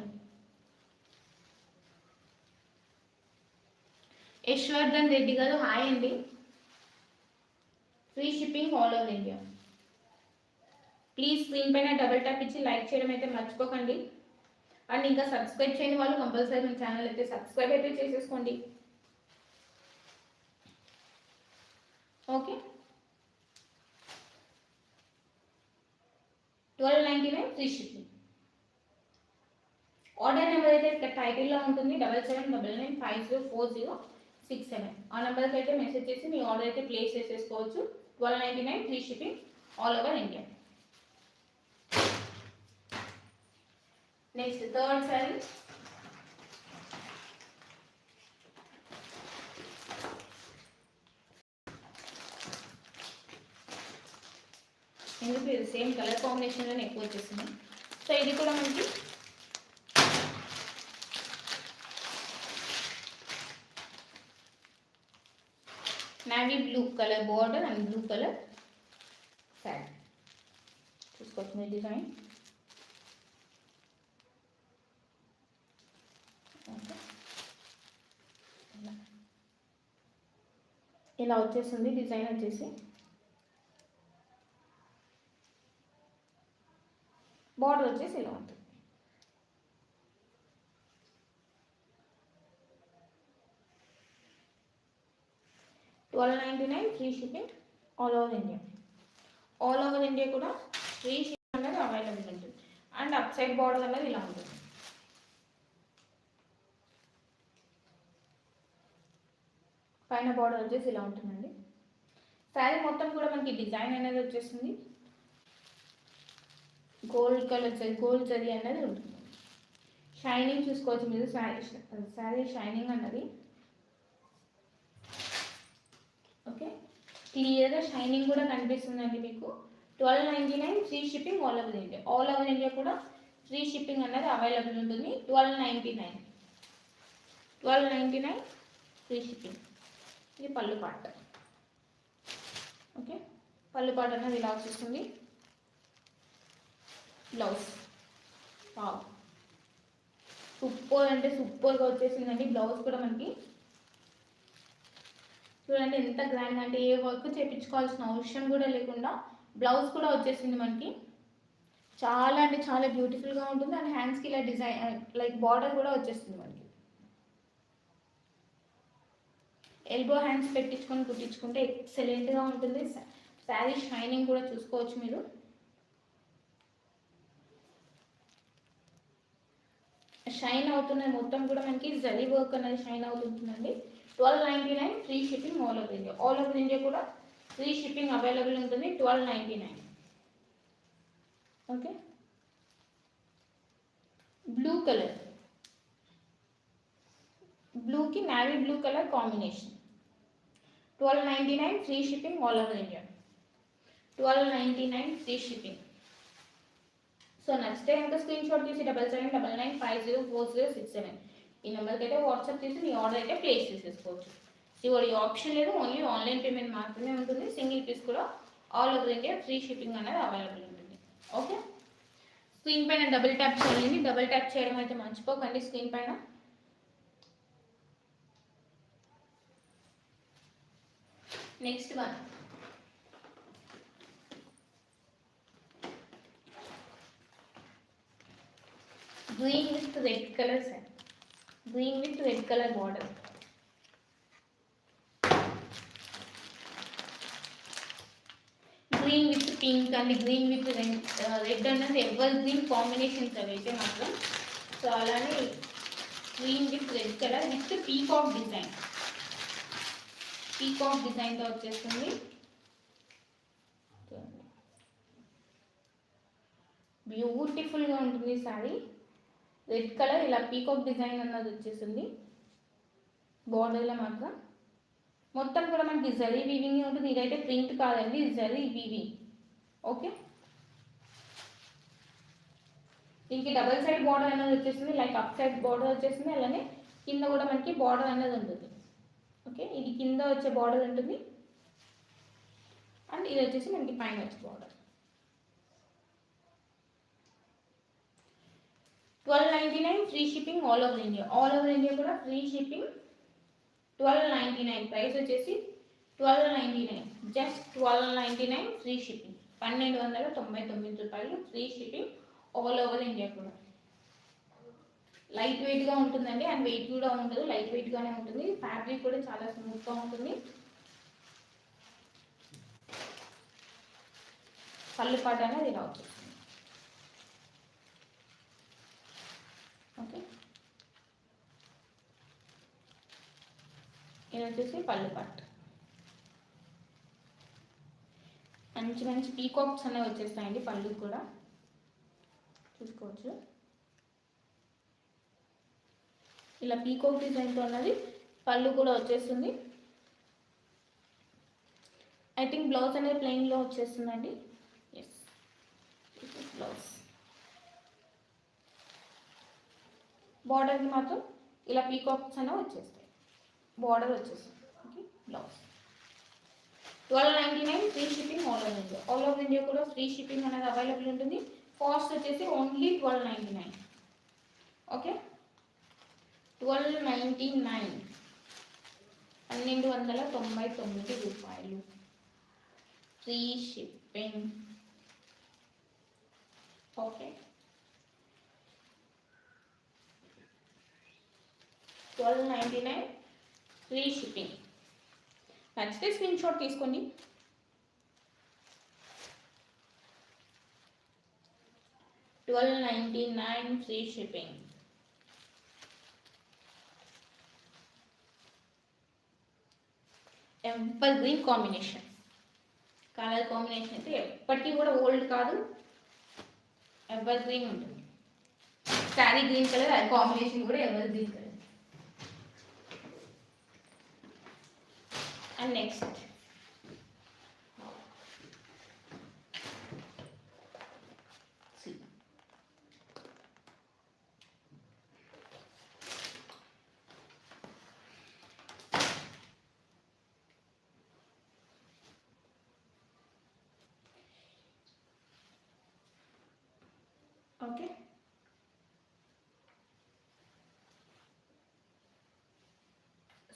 Yashwardhan Reddy గారు హాయ్ అండి. Free shipping all over India. Please screen పైన డబుల్ ట్యాప్ ఇచ్చి లైక్ చేయడం అయితే మర్చిపోకండి. అండ్ ఇంకా సబ్స్క్రైబ్ చేయని వాళ్ళు కంపల్సరీ మన ఛానల్ అయితే సబ్స్క్రైబ్ అయితే చేసేసుకోండి. Okay, 1299 free shipping. Order number అయితే ఇక్కడ టైటిల్లో ఉంటుంది 7799504067. ఆ నెంబర్కి అయితే మెసేజ్ చేసి మీ ఆర్డర్ అయితే ప్లేస్ చేసేసుకోవచ్చు. 1299 free shipping all over India. Next third sorry. ఎందుకు ఇది సేమ్ కలర్ కాంబినేషన్లోనే ఎక్కువ వచ్చేసింది. సో ఇది కూడా మనకి navy blue colour border and blue colour sari. చూసుకోవచ్చు మీ డిజైన్. ఇలా వచ్చేసింది డిజైన్ వచ్చేసి. బార్డర్ వచ్చేసి ఇలా ఉంటుంది. $1299 free shipping all over India. All over India కూడా ఫ్రీ షిప్పింగ్ అనేది అవైలబుల్ ఉంటుంది. అండ్ అప్ సైడ్ బార్డర్ అనేది ఇలా ఉంటుంది. పైన బార్డర్ వచ్చేసి ఇలా ఉంటుందండి. శారీ మొత్తం కూడా మనకి డిజైన్ అనేది వచ్చేస్తుంది. గోల్డ్ కలర్ గోల్డ్ జరీ అనేది ఉంటుంది. షైనింగ్ చూసుకోవచ్చు మీరు. శారీ షైనింగ్ అన్నది ఓకే, క్లియర్గా షైనింగ్ కూడా కనిపిస్తుందండి మీకు. 1299 free shipping all over India. All over India కూడా ఫ్రీ షిప్పింగ్ అనేది అవైలబుల్ ఉంటుంది. 1299 ఫ్రీ షిప్పింగ్. ఇది పళ్ళు పాట. ఓకే, పళ్ళు పాట అనేది ఇలా వచ్చేస్తుంది. బ్లౌజ్ సూపర్ అంటే సూపర్గా వచ్చేసిందండి. బ్లౌజ్ కూడా మనకి చూడండి ఎంత గ్రాండ్ అంటే ఏ వర్క్ చేయించుకోవాల్సిన అవసరం కూడా లేకుండా బ్లౌజ్ కూడా వచ్చేసింది మనకి. చాలా అంటే చాలా బ్యూటిఫుల్గా ఉంటుంది. అండ్ హ్యాండ్స్కి ఇలా డిజైన్ లైక్ బార్డర్ కూడా వచ్చేస్తుంది మనకి. ఎల్బో హ్యాండ్స్ పెట్టించుకొని కుట్టించుకుంటే ఎక్సలెంట్గా ఉంటుంది. శారీ షైనింగ్ కూడా చూసుకోవచ్చు మీరు. షైన్ అవుతున్నది మొత్తం కూడా మనకి జరీ వర్క్ అనేది షైన్ అవుతుంటుందండి. 1299 free shipping all over India. All over India కూడా ఫ్రీ షిప్పింగ్ అవైలబుల్ ఉంటుంది. 1299. ఓకే, బ్లూ కలర్, బ్లూకి navy blue colour combination. 1299 free shipping all over India. 1299 free shipping. So నచ్చితే కనుక స్క్రీన్ షాట్ తీసి 7799504067 ఈ నెంబర్కి అయితే వాట్సాప్ చేసి మీ ఆర్డర్ అయితే ప్లేస్ చేసేసుకోవచ్చు. సిఓడి ఆప్షన్ లేదు, ఓన్లీ ఆన్లైన్ పేమెంట్ మాత్రమే ఉంటుంది. సింగిల్ పీస్ కూడా all over India free shipping అనేది అవైలబుల్ ఉంటుంది. ఓకే, స్క్రీన్ పైన డబుల్ ట్యాప్ చేయండి. డబుల్ ట్యాప్ చేయడం అయితే మర్చిపోకండి స్క్రీన్ పైన. Next one green with red color set. Green with red color border. Green with pink and green with red అన్నది ever green combinations అవి అయితే మాత్రం. సో అలానే green with red colour with peacock design. Peacock డిజైన్తో వచ్చేస్తుంది. బ్యూటిఫుల్గా ఉంటుంది sorry. Red colour ఇలా పీకాక్ డిజైన్ అన్నది వచ్చేసింది. బార్డర్లో మాత్రం మొత్తం కూడా మనకి జరీ వీవింగ్ ఉంటుంది. ఇదైతే ప్రింట్ కాదండి, జరీ వీవింగ్. ఓకే, దీనికి డబల్ సైడ్ బార్డర్ అనేది వచ్చేసింది. లైక్ అప్ సైడ్ బార్డర్ వచ్చేసింది, అలానే కింద కూడా మనకి బార్డర్ అనేది ఉంటుంది. ఓకే, ఇది కింద వచ్చే బార్డర్ ఉంటుంది అండ్ ఇది వచ్చేసి మనకి పైన వచ్చే border. 1299 free shipping all over India. All over India కూడా ఫ్రీ షిప్పింగ్. 1299 ప్రైస్ వచ్చేసి 1299, జస్ట్ 1299 ఫ్రీ షిప్పింగ్. 1299 రూపాయలు free shipping all over India కూడా. లైట్ వెయిట్గా ఉంటుందండి అండ్ వెయిట్ కూడా ఉండదు, లైట్ వెయిట్గానే ఉంటుంది. ఫ్యాబ్రిక్ కూడా చాలా స్మూత్గా ఉంటుంది. పళ్ళు పాట అనేది ఇలా వచ్చేస్తుంది. ఓకే, ఇది వచ్చేసి పళ్ళు పాట. మంచి మంచి పీకాక్స్ అనేవి వచ్చేస్తాయండి పళ్ళు కూడా, చూసుకోవచ్చు. ఇలా పీకాక్ డిజైన్తో ఉన్నది పళ్ళు కూడా వచ్చేస్తుంది. ఐ థింక్ బ్లౌజ్ అనేది ప్లెయిన్లో వచ్చేస్తుందండి. Yes, blouse. బార్డర్కి మాత్రం ఇలా పీకాక్స్ అనేవి వచ్చేస్తాయి, బార్డర్ వచ్చేస్తుంది. Okay, blouse. 1299 free shipping all over India. All over India కూడా ఫ్రీ షిప్పింగ్ అనేది అవైలబుల్ ఉంటుంది. కాస్ట్ వచ్చేసి ఓన్లీ 1299. ఓకే, 1299, 1299 రూపాయలు free shipping. Okay, 1299 free shipping. నచ్చితే స్క్రీన్ షాట్ తీసుకోండి. $1299 free shipping. Ever green combination, colour combination అయితే ఎప్పటికీ కూడా ఓల్డ్ కాదు, ఎవర్ గ్రీన్ ఉంటుంది. శారీ గ్రీన్ కలర్, కాంబినేషన్ కూడా ever green colour. And next okay,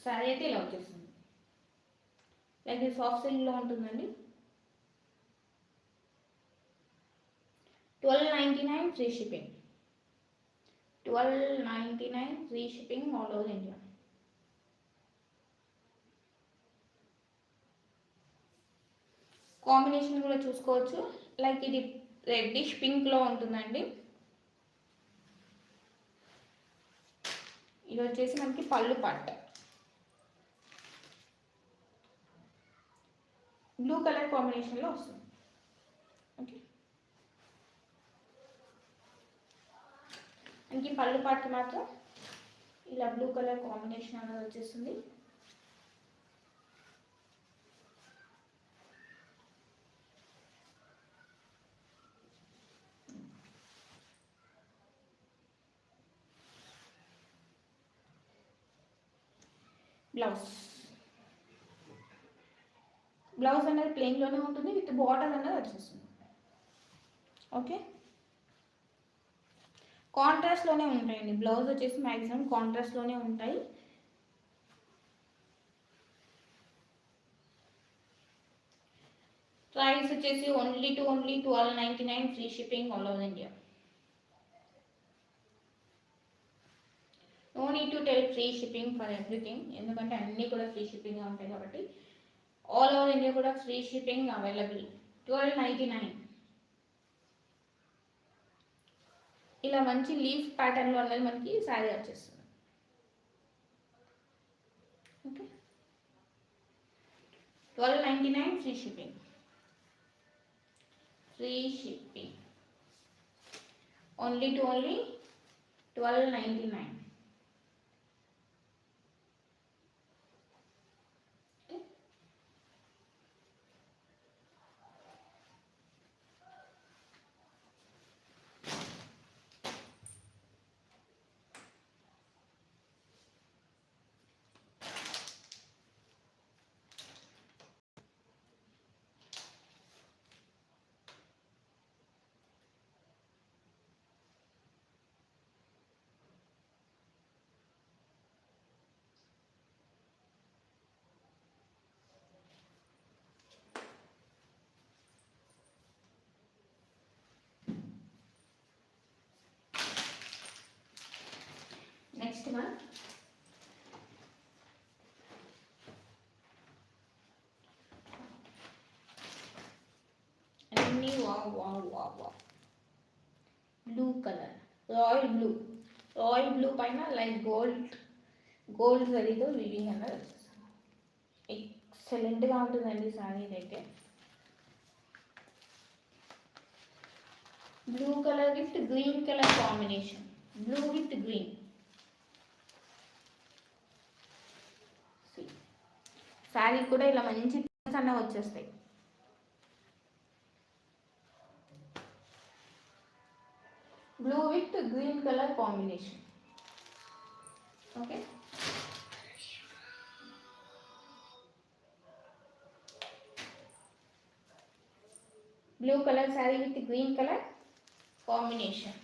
sari అయితే ఇలా వచ్చేస్తుంది. లైక్ ఇది సాఫ్ట్ సిల్క్లో ఉంటుందండి. 1299 free shipping. 1299 free shipping all over India. Combination కూడా చూసుకోవచ్చు. లైక్ ఇది రెడ్డిష్ పింక్లో ఉంటుందండి. ఇది వచ్చేసి మనకి పళ్ళు పట్ట. బ్లూ కలర్ కాంబినేషన్లో వస్తుంది. ఓకే, మనకి పళ్ళు పాటకి మాత్రం ఇలా బ్లూ కలర్ కాంబినేషన్ అనేది వచ్చేస్తుంది. బ్లౌజ్ అనేది ప్లెయిన్లోనే ఉంటుంది, విత్ బార్డర్ అనేది వచ్చేస్తుంది. ఓకే, కాంట్రాస్ట్లోనే ఉంటాయండి. బ్లౌజ్ వచ్చేసి మ్యాక్సిమం కాంట్రాస్ట్లోనే ఉంటాయి. ప్రైస్ వచ్చేసి only 1299 free shipping all over India. No need to tell free shipping for everything, ఎందుకంటే అన్నీ కూడా ఫ్రీ షిప్పింగ్గా ఉంటాయి కాబట్టి. ఆల్ ఓవర్ ఇండియా కూడా ఫ్రీ షిప్పింగ్ అవైలబుల్. 1299. ఇలా మంచి లీఫ్ ప్యాటర్న్లో అనేది మనకి శారీ వచ్చేస్తుంది. Okay, 1299 free shipping. Free shipping. Only to only 1299. Next one. Wow. Blue color. Royal blue paina like gold zariతో వీవింగ్ అన్నది వచ్చేస్తుంది. ఎక్సలెంట్గా ఉంటుందండి సారీ అయితే. Blue colour with green colour combination. Blue with green. Sari కూడా ఇలా మంచి థింగ్స్ అన్న వచ్చేస్తాయి. Blue with green colour combination. Okay, blue colour sari with green colour combination.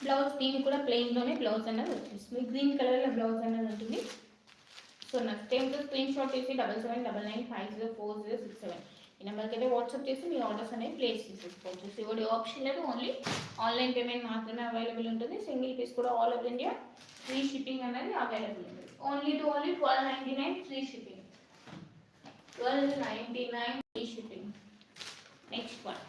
Blouse దీనికి కూడా ప్లెయిన్లోనే బ్లౌజ్ అన్నది వచ్చేస్తుంది. గ్రీన్ కలర్లో బ్లౌజ్ అన్నది ఉంటుంది. సో నెక్స్ట్ టైంతో స్క్రీన్ షాట్ తీసి 7799504067 ఈ నెంబర్కి అయితే వాట్సాప్ చేసి మీ ఆర్డర్స్ అనేవి ప్లేస్ చేసేసుకోవచ్చు. సిఓడి ఆప్షన్ లేదు, ఓన్లీ ఆన్లైన్ పేమెంట్ మాత్రమే అవైలబుల్ ఉంటుంది. సింగిల్ పీస్ కూడా all over India free shipping అనేది అవైలబుల్ ఉంటుంది. Only 1299 free shipping. 1299 free shipping. Next one.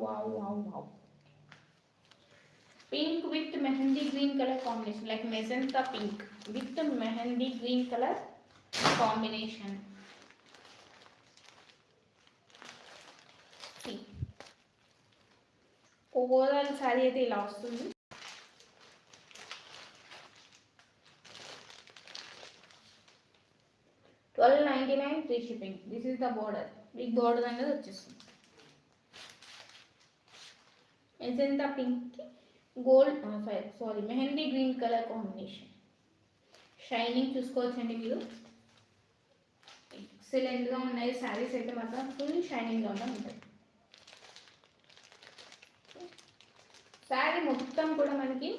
Wow. Pink with mehendi green color combination, like magenta pink with the mehendi green color combination. See, overall saree అయితే ఇలా వస్తుంది. $12.99 free shipping. This is the border. Big border అనేది వచ్చేస్తుంది. Magenta pink gold mehndi green colour combination. Shining చూసుకోవచ్చండి మీరు. ఎక్సలెంట్గా ఉన్నాయి శారీస్ అయితే మాత్రం ఫుల్ షైనింగ్గా ఉంటాయి. శారీ మొత్తం కూడా మనకి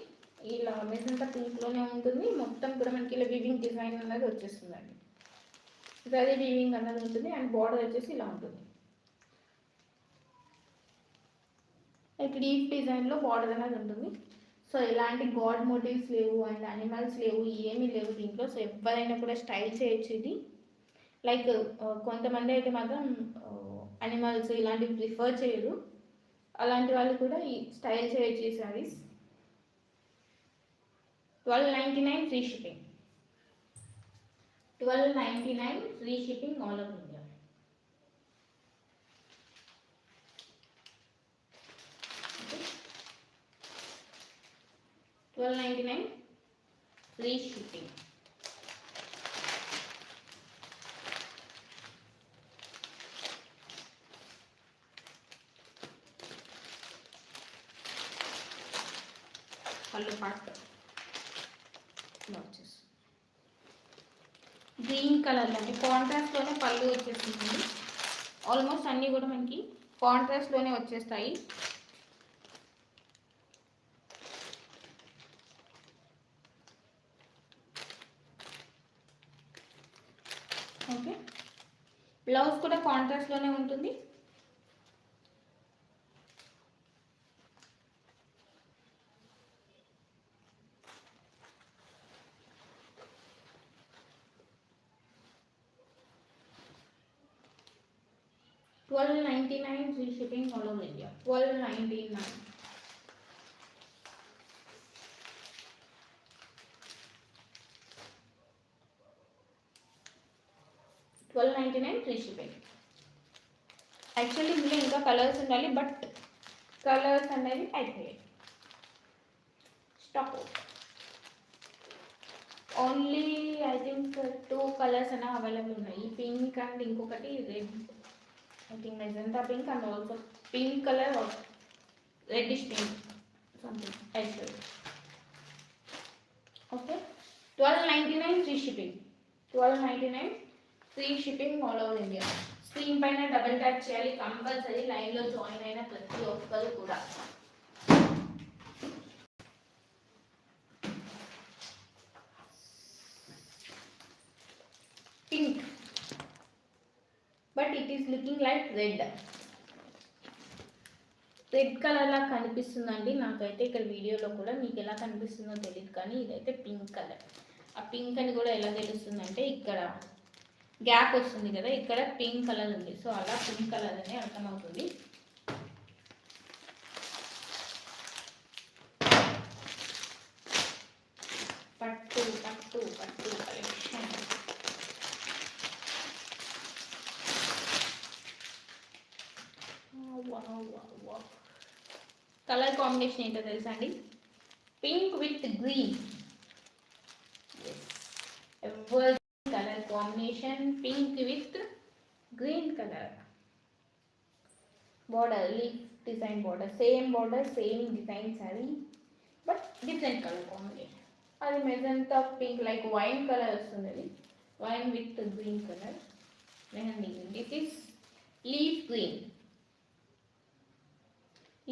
ఇలా మెజెంటా పింక్లోనే ఉంటుంది. మొత్తం కూడా మనకి ఇలా వివింగ్ డిజైన్ అన్నది వచ్చేస్తుందండి. జరీ వివింగ్ అన్నది ఉంటుంది అండ్ బార్డర్ వచ్చేసి ఇలా ఉంటుంది. లైక్ లీఫ్ డిజైన్లో బార్డర్ అనేది ఉంటుంది. సో ఇలాంటి గాడ్ మోటివ్స్ లేవు అండ్ అనిమల్స్ లేవు, ఏమీ లేవు దీంట్లో. సో ఎవరైనా కూడా స్టైల్ చేయొచ్చు ఇది. లైక్ కొంతమంది అయితే మాత్రం అనిమల్స్ ఇలాంటివి ప్రిఫర్ చేయరు. అలాంటి వాళ్ళు కూడా ఈ స్టైల్ చేయొచ్చు ఈ saris. 1299 free shipping. 1299 free shipping all over India. $12.99 free shipping. పళ్ళు పార్ట్ గ్రీన్ కలర్లో అండి, కాంట్రాస్ట్లోనే పళ్ళు వచ్చేస్తుంది. ఆల్మోస్ట్ అన్నీ కూడా మనకి కాంట్రాస్ట్లోనే వచ్చేస్తాయి. బ్లౌజ్ కూడా కాంట్రాస్ట్లోనే ఉంటుంది. $12.99 free shipping all over India. $12.99. $12.99 free shipping. Actually ఇందులో ఇంకా కలర్స్ ఉండాలి, బట్ కలర్స్ అనేవి అయిపోయాయి, stock out. Only I think 2 colours అనేవి అవైలబుల్ ఉన్నాయి, పింక్ అండ్ ఇంకొకటి red. I think magenta pink and also pink color or reddish pink, something I show you. Okay, $12.99 free shipping. $12.99 free shipping all over India. Screen పైన double tap చేయాలి compulsory. Line లో join అయిన ప్రతి ఒక్కరు కూడా pink, but it is looking like red. Red colour లా కనిపిస్తుందండి నాకైతే ఇక్కడ వీడియోలో కూడా. మీకు ఎలా కనిపిస్తుందో తెలియదు, కానీ ఇదైతే పింక్ కలర్. ఆ పింక్ అని కూడా ఎలా తెలుస్తుందంటే ఇక్కడ గ్యాప్ వస్తుంది కదా, ఇక్కడ పింక్ కలర్ ఉంది, సో అలా పింక్ కలర్ అని అర్థమవుతుంది. పట్టు పట్టు పట్టు కలెక్షన్. కలర్ కాంబినేషన్ ఏంటో తెలుసా అండి? Pink with green. Colour combination pink with green colour. Border leaf design border, same border same design sari, but different colour combination. అది magenta pink like wine colour వస్తుంది, అది wine with green colour. Mehndi green. This is leaf green.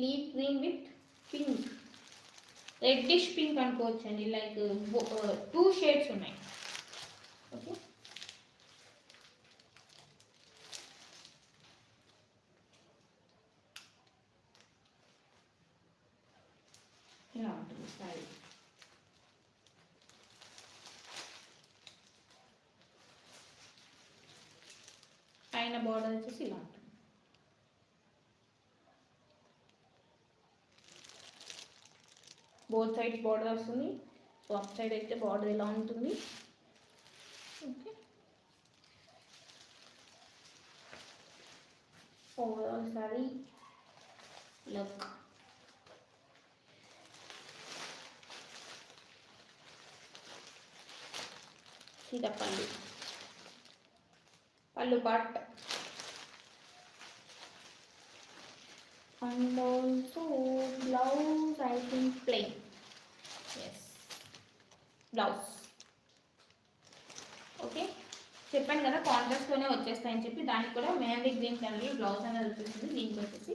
Leaf green with pink, reddish pink అనుకోవచ్చండి. Like 2 shades ఉన్నాయి. Okay, ఇలా ఉంటుంది సారీ. పైన border వచ్చేసి ఇలా ఉంటుంది. బోత్ సైడ్స్ బార్డర్ వస్తుంది. సో అప్ సైడ్ అయితే బార్డర్ ఇలా ఉంటుంది. Okay, overall sari look. సీదా పళ్ళు, పళ్ళు పాట్, and also blouse I think plain. Yes, blouse. Okay, చెప్పాను కదా కాంట్రాస్ట్లోనే వచ్చేస్తాయని చెప్పి. దానికి కూడా మెహందీ గ్రీన్ కలర్లో బ్లౌజ్ అనేది వచ్చేస్తుంది, దీనికి వచ్చేసి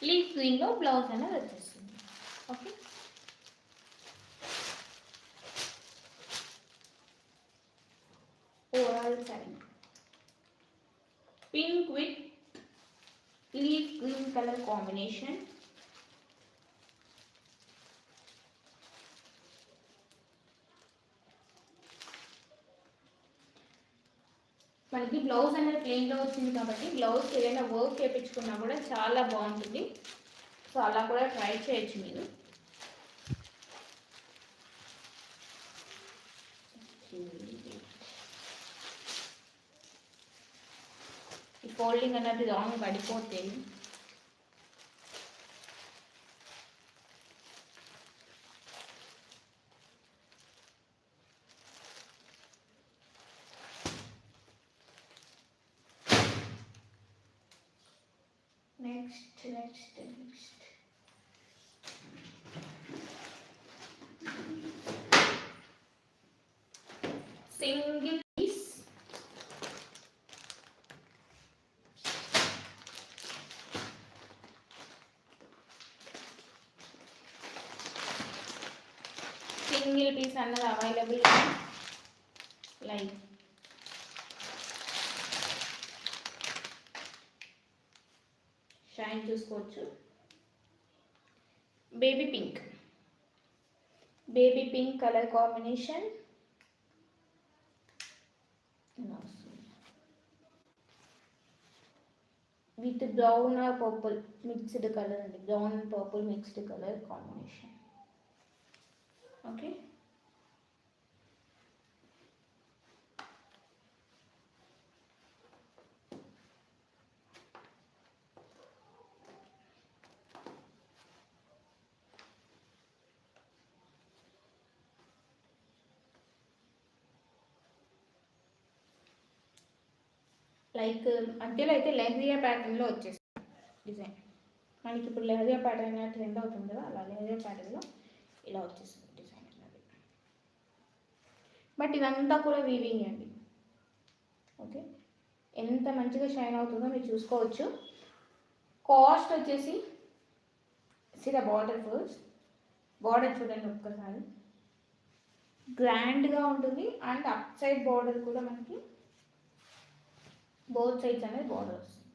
లీఫ్ గ్రీన్లో బ్లౌజ్ అనేది వచ్చేస్తుంది. Okay, overall sorry pink with leaf green color combination. మనకి బ్లౌజ్ అనేది ప్లెయిన్ లో వచ్చింది కాబట్టి బ్లౌజ్ ఏదైనా వర్క్ చేయించుకున్నా కూడా చాలా బాగుంటుంది. సో అలా కూడా ట్రై చేయొచ్చు మీరు. ఈ ఫోల్డింగ్ అనేది రాంగ్ పడిపోతే నెక్స్ట్ సింగిల్ పీస్ అన్నది అవైలబుల్. లైక్ షైన్ చూసుకోవచ్చు. Baby pink colour combination with brown or purple mixed colour అండి. Brown and purple mixed colour combination. Okay, like మధ్యలో అయితే లెహరియా ప్యాటర్న్లో వచ్చేస్తుంది డిజైన్. మనకి ఇప్పుడు లెహరియా ప్యాటర్న్ ట్రెండ్ అవుతుంది కదా, అలా లెహరియా ప్యాటర్న్లో ఇలా వచ్చేస్తుంది డిజైన్ అనేది. బట్ ఇదంతా కూడా వీవింగ్ అండి. ఓకే, ఎంత మంచిగా షైన్ అవుతుందో మీరు చూసుకోవచ్చు. కాస్ట్ వచ్చేసి సీదా బార్డర్ ఫస్ట్. బార్డర్ చూడండి ఒక్కసారి, గ్రాండ్గా ఉంటుంది. అండ్ అప్ సైడ్ బార్డర్ కూడా మనకి బోత్ సైడ్స్ అనేది బార్డర్ వస్తుంది.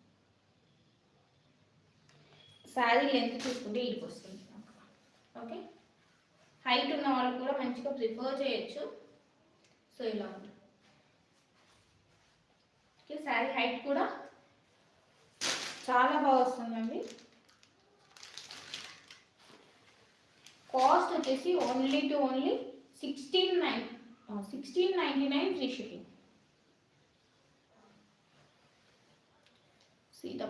శారీ లెంత్ చూసుకుంటే ఇటుకు వస్తుంది. ఓకే, హైట్ ఉన్న వాళ్ళు కూడా మంచిగా ప్రిఫర్ చేయొచ్చు. సో ఇలా ఉంటుంది. ఓకే, శారీ హైట్ కూడా చాలా బాగా వస్తుందండి. కాస్ట్ వచ్చేసి ఓన్లీ 1699 ఫ్రీ షిప్పింగ్. సీదా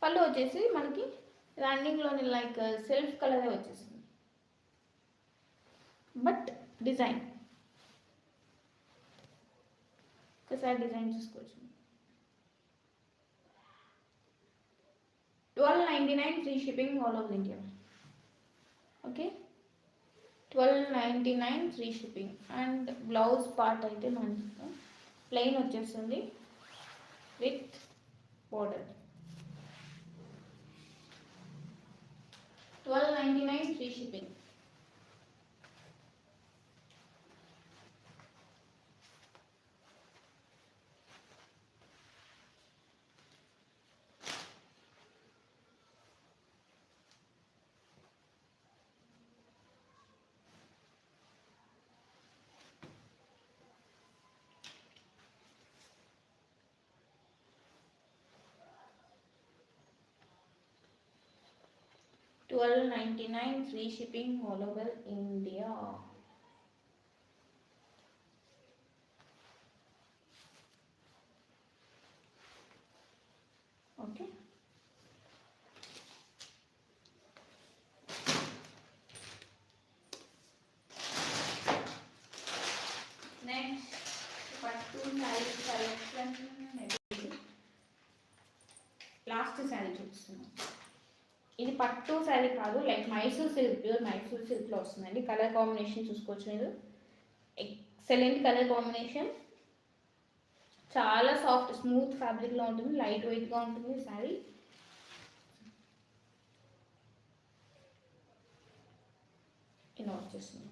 పళ్ళు వచ్చేసి మనకి రన్నింగ్లోని లైక్ సెల్ఫ్ కలరే వచ్చేసింది. బట్ డిజైన్ ఒకసారి డిజైన్ చూసుకోవచ్చు. 1299 free shipping all over India. Okay, 1299 free shipping. And blouse part అయితే మనకి ప్లెయిన్ వచ్చేస్తుంది with border. 1299 free shipping. $12.99 free shipping all over India. Okay. Next, pattu saree collection. Last saree చూపిస్తున్నాను. ఇది పట్టు శారీ కాదు, like Mysore silk, pure Mysore సిల్క్లో వస్తుందండి. Colour combination చూసుకోవచ్చు మీరు. Excellent colour combination. చాలా సాఫ్ట్ స్మూత్ ఫ్యాబ్రిక్లో ఉంటుంది, లైట్ వెయిట్గా ఉంటుంది శారీ. ఇలా వచ్చేస్తుంది.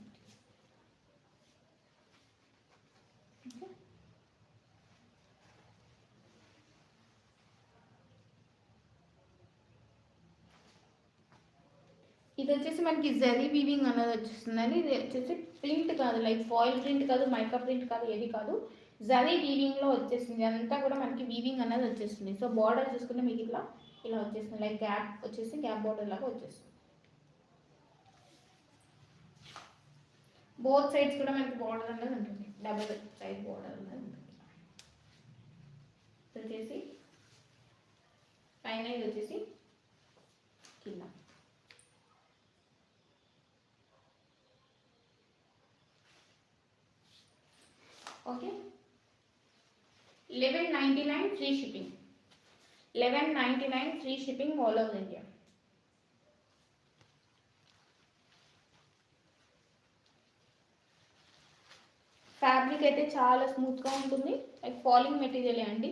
ఇది వచ్చేసి మనకి జరీ వీవింగ్ అనేది వచ్చేస్తుందండి. ఇది వచ్చేసి ప్రింట్ కాదు, లైక్ ఫాయిల్ ప్రింట్ కాదు, మైకా ప్రింట్ కాదు, ఏది కాదు, జరీ వీవింగ్లో వచ్చేస్తుంది. అంతా కూడా మనకి వీవింగ్ అనేది వచ్చేస్తుంది. సో బార్డర్ చూసుకుంటే మీకు ఇలా వచ్చేస్తుంది, లైక్ గ్యాప్ వచ్చేసి గ్యాప్ బార్డర్ లాగా వచ్చేస్తుంది. బోత్ సైడ్స్ కూడా మనకి బార్డర్ అనేది ఉంటుంది, డబుల్ సైడ్ బార్డర్ అనేది ఉంటుంది. వచ్చేసి పైన ఇది వచ్చేసి కింద. Okay, 1199 free shipping. 1199 free shipping all over India. Fabric అయితే చాలా స్మూత్గా ఉంటుంది, లైక్ ఫాలింగ్ మెటీరియలే అండి.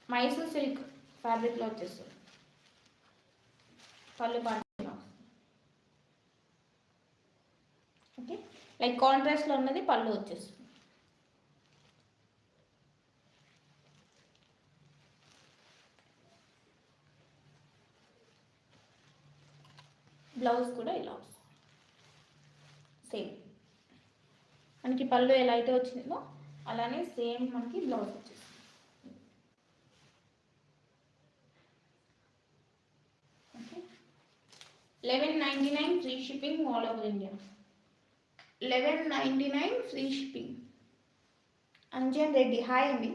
మైసూర్ సిల్క్ ఫ్యాబ్రిక్లో వచ్చేస్తుంది. పళ్ళు పాటు ఓకే, లైక్ కాంట్రాస్ట్లో ఉన్నది పళ్ళు వచ్చేస్తుంది. బ్లౌజ్ కూడా ఇలా వస్తుంది సేమ్. మనకి పళ్ళు ఎలా అయితే వచ్చిందో అలానే సేమ్ మనకి బ్లౌజ్ వచ్చేస్తుంది. 1199 free shipping all over India. 1199 free shipping. Anjan Reddy hi అండి.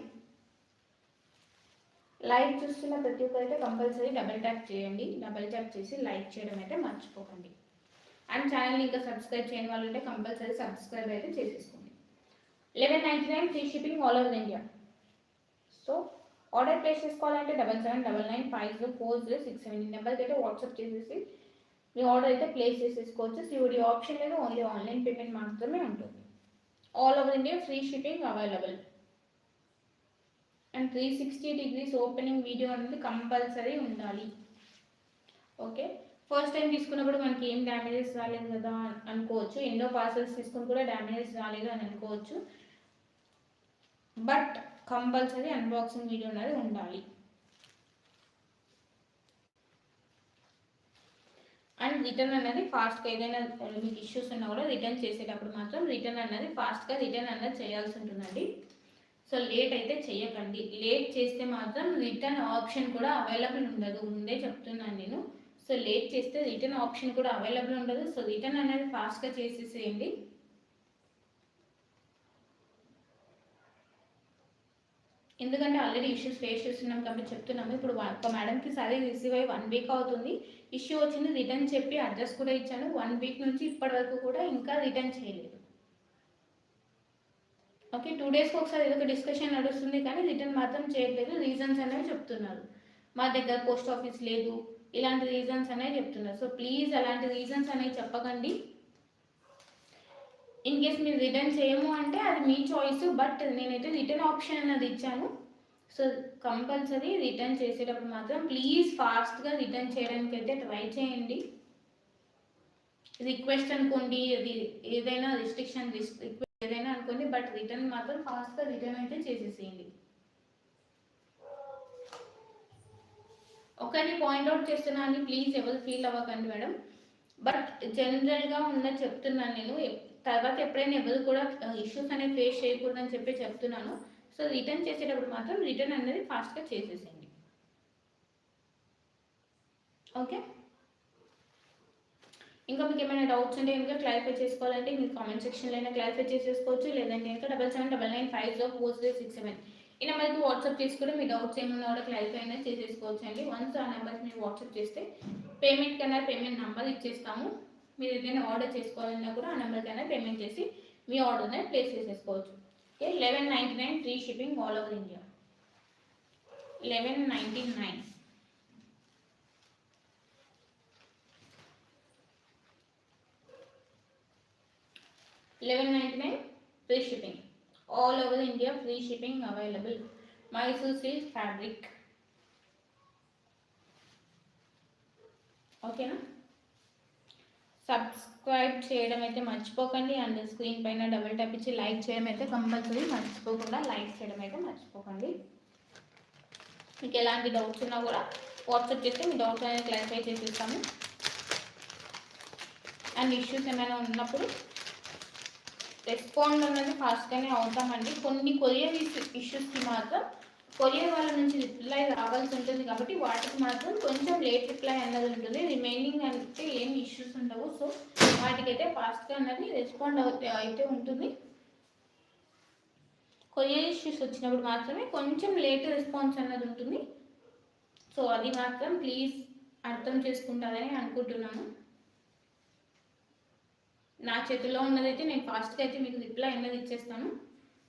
లైవ్ చూస్తున్న ప్రతి ఒక్కరైతే కంపల్సరీ డబుల్ ట్యాప్ చేయండి. డబుల్ ట్యాప్ చేసి లైక్ చేయడం అయితే మర్చిపోకండి. అండ్ ఛానల్ని ఇంకా సబ్స్క్రైబ్ చేయని వాళ్ళు ఉంటే కంపల్సరీ సబ్స్క్రైబ్ అయితే చేసేసుకోండి. 1199 free shipping all over India. So order place చేసుకోవాలంటే 7799504067 ఈ నెంబర్కి అయితే వాట్సాప్ చేసేసి మీ ఆర్డర్ అయితే ప్లేస్ చేసేసుకోవచ్చు. సిఓడి ఆప్షన్ లేదు, ఓన్లీ ఆన్లైన్ పేమెంట్ మాత్రమే ఉంటుంది. All over India free shipping available. And 360 degrees opening video అనేది కంపల్సరీ ఉండాలి. ఓకే, ఫస్ట్ టైం తీసుకున్నప్పుడు మనకి ఏం డ్యామేజెస్ రాలేదు కదా అనుకోవచ్చు. ఎన్నో పార్సల్స్ తీసుకుని కూడా డ్యామేజెస్ రాలేదు అని అనుకోవచ్చు. బట్ కంపల్సరీ అన్బాక్సింగ్ వీడియో అనేది ఉండాలి. అండ్ రిటర్న్ అనేది ఫాస్ట్గా, ఏదైనా మీకు ఇష్యూస్ ఉన్నా కూడా రిటర్న్ చేసేటప్పుడు మాత్రం రిటర్న్ అనేది ఫాస్ట్గా రిటర్న్ అనేది చేయాల్సి ఉంటుందండి. సో లేట్ అయితే చేయకండి. లేట్ చేస్తే మాత్రం రిటర్న్ ఆప్షన్ కూడా అవైలబుల్ ఉండదు, ముందే చెప్తున్నాను నేను. సో లేట్ చేస్తే రిటర్న్ ఆప్షన్ కూడా అవైలబుల్ ఉండదు. సో రిటర్న్ అనేది ఫాస్ట్గా చేసేసేయండి. ఎందుకంటే ఆల్రెడీ ఇష్యూస్ ఫేస్ చేస్తున్నాం కాబట్టి చెప్తున్నాము. ఇప్పుడు ఒక మేడంకి సారీ రిసీవ్ అయ్యి 1 వీక్ అవుతుంది. ఇష్యూ వచ్చింది, రిటర్న్ చెప్పి అడ్రస్ కూడా ఇచ్చాను. 1 వీక్ నుంచి ఇప్పటి వరకు కూడా ఇంకా రిటర్న్ చేయలేదు. ఓకే, 2 డేస్కి ఒకసారి ఏదో ఒక డిస్కషన్ నడుస్తుంది కానీ రిటర్న్ మాత్రం చేయట్లేదు. రీజన్స్ అనేవి చెప్తున్నారు, మా దగ్గర పోస్ట్ ఆఫీస్ లేదు, ఇలాంటి రీజన్స్ అనేవి చెప్తున్నారు. సో ప్లీజ్ అలాంటి రీజన్స్ అనేవి చెప్పకండి. ఇన్ కేస్ మీరు రిటర్న్ చేయము అంటే అది మీ చాయిస్, బట్ నేనైతే రిటర్న్ ఆప్షన్ అనేది ఇచ్చాను. సో కంపల్సరీ రిటర్న్ చేసేటప్పుడు మాత్రం ప్లీజ్ ఫాస్ట్గా రిటర్న్ చేయడానికి అయితే ట్రై చేయండి. రిక్వెస్ట్ అనుకోండి, అది ఏదైనా రిస్ట్రిక్షన్ రిక్వెస్ట్ ఏదైనా అనుకోండి, బట్ రిటర్న్ మాత్రం ఫాస్ట్గా రిటర్న్ అయితే చేసేసేయండి. ఒకటి పాయింట్అవుట్ చేస్తున్నాను, ప్లీజ్ ఎవరు ఫీల్ అవ్వకండి మేడం. బట్ జనరల్గా ఉన్నది చెప్తున్నాను నేను. తర్వాత ఎప్పుడైనా ఎవరు కూడా ఇష్యూస్ అనేవి ఫేస్ చేయకూడదని చెప్పి చెప్తున్నాను. సో రిటర్న్ చేసేటప్పుడు మాత్రం రిటర్న్ అనేది ఫాస్ట్గా చేసేసేయండి. ఓకే, ఇంకా మీకు ఏమైనా డౌట్స్ ఉంటే ఇంకా క్లారిఫై చేసుకోవాలంటే మీరు కామెంట్ సెక్షన్లో అయినా క్లారిఫై చేసేసుకోవచ్చు. లేదంటే ఇంకా 7799504067 ఈ నెంబర్కి వాట్సాప్ చేసి కూడా మీ డౌట్స్ ఏమన్నా కూడా క్లారిఫై అయినా చేసేసుకోవచ్చు అండి. వన్స్ ఆ నెంబర్కి మీరు వాట్సాప్ చేస్తే పేమెంట్ కన్నా పేమెంట్ నెంబర్ ఇచ్చేస్తాము. మీరు ఏదైనా ఆర్డర్ చేసుకోవాలన్నా కూడా ఆ నెంబర్ కన్నా పేమెంట్ చేసి మీ ఆర్డర్ని ప్లేస్ చేసేసుకోవచ్చు. Okay, 1199 free shipping all over India. 1199 free shipping all over India. Free shipping available. Mysore silk fabric. ఓకేనా, సబ్స్క్రైబ్ చేయడం అయితే మర్చిపోకండి. అండ్ స్క్రీన్ పైన డబుల్ ట్యాప్ ఇచ్చి లైక్ చేయడం అయితే కంపల్సరీ మర్చిపోకుండా లైక్ చేయడం అయితే మర్చిపోకండి. మీకు ఎలాంటి డౌట్స్ ఉన్నా కూడా వాట్సాప్ చేస్తే మీ డౌట్స్ అనేది క్లారిఫై చేసేస్తాము. అండ్ ఇష్యూస్ ఏమైనా ఉన్నప్పుడు రెస్పాండ్ అన్నది ఫాస్ట్గానే అవుతామండి. కొన్ని కొరియర్ ఇష్యూస్కి మాత్రం కొరియర్ వాళ్ళ నుంచి రిప్లై రావాల్సి ఉంటుంది కాబట్టి వాటికి మాత్రం కొంచెం లేట్ రిప్లై అన్నది ఉంటుంది. రిమైనింగ్ అంటే ఏం ఇష్యూస్ ఉండవు. సో వాటికైతే ఫాస్ట్గా అన్నది రెస్పాండ్ అయితే ఉంటుంది. కొరియర్ ఇష్యూస్ వచ్చినప్పుడు మాత్రమే కొంచెం లేట్ రెస్పాన్స్ అన్నది ఉంటుంది. సో అది మాత్రం ప్లీజ్ అర్థం చేసుకుంటారని అనుకుంటున్నాను. నా చేతిలో ఉన్నదైతే నేను ఫాస్ట్గా అయితే మీకు రిప్లై అన్నది ఇచ్చేస్తాను.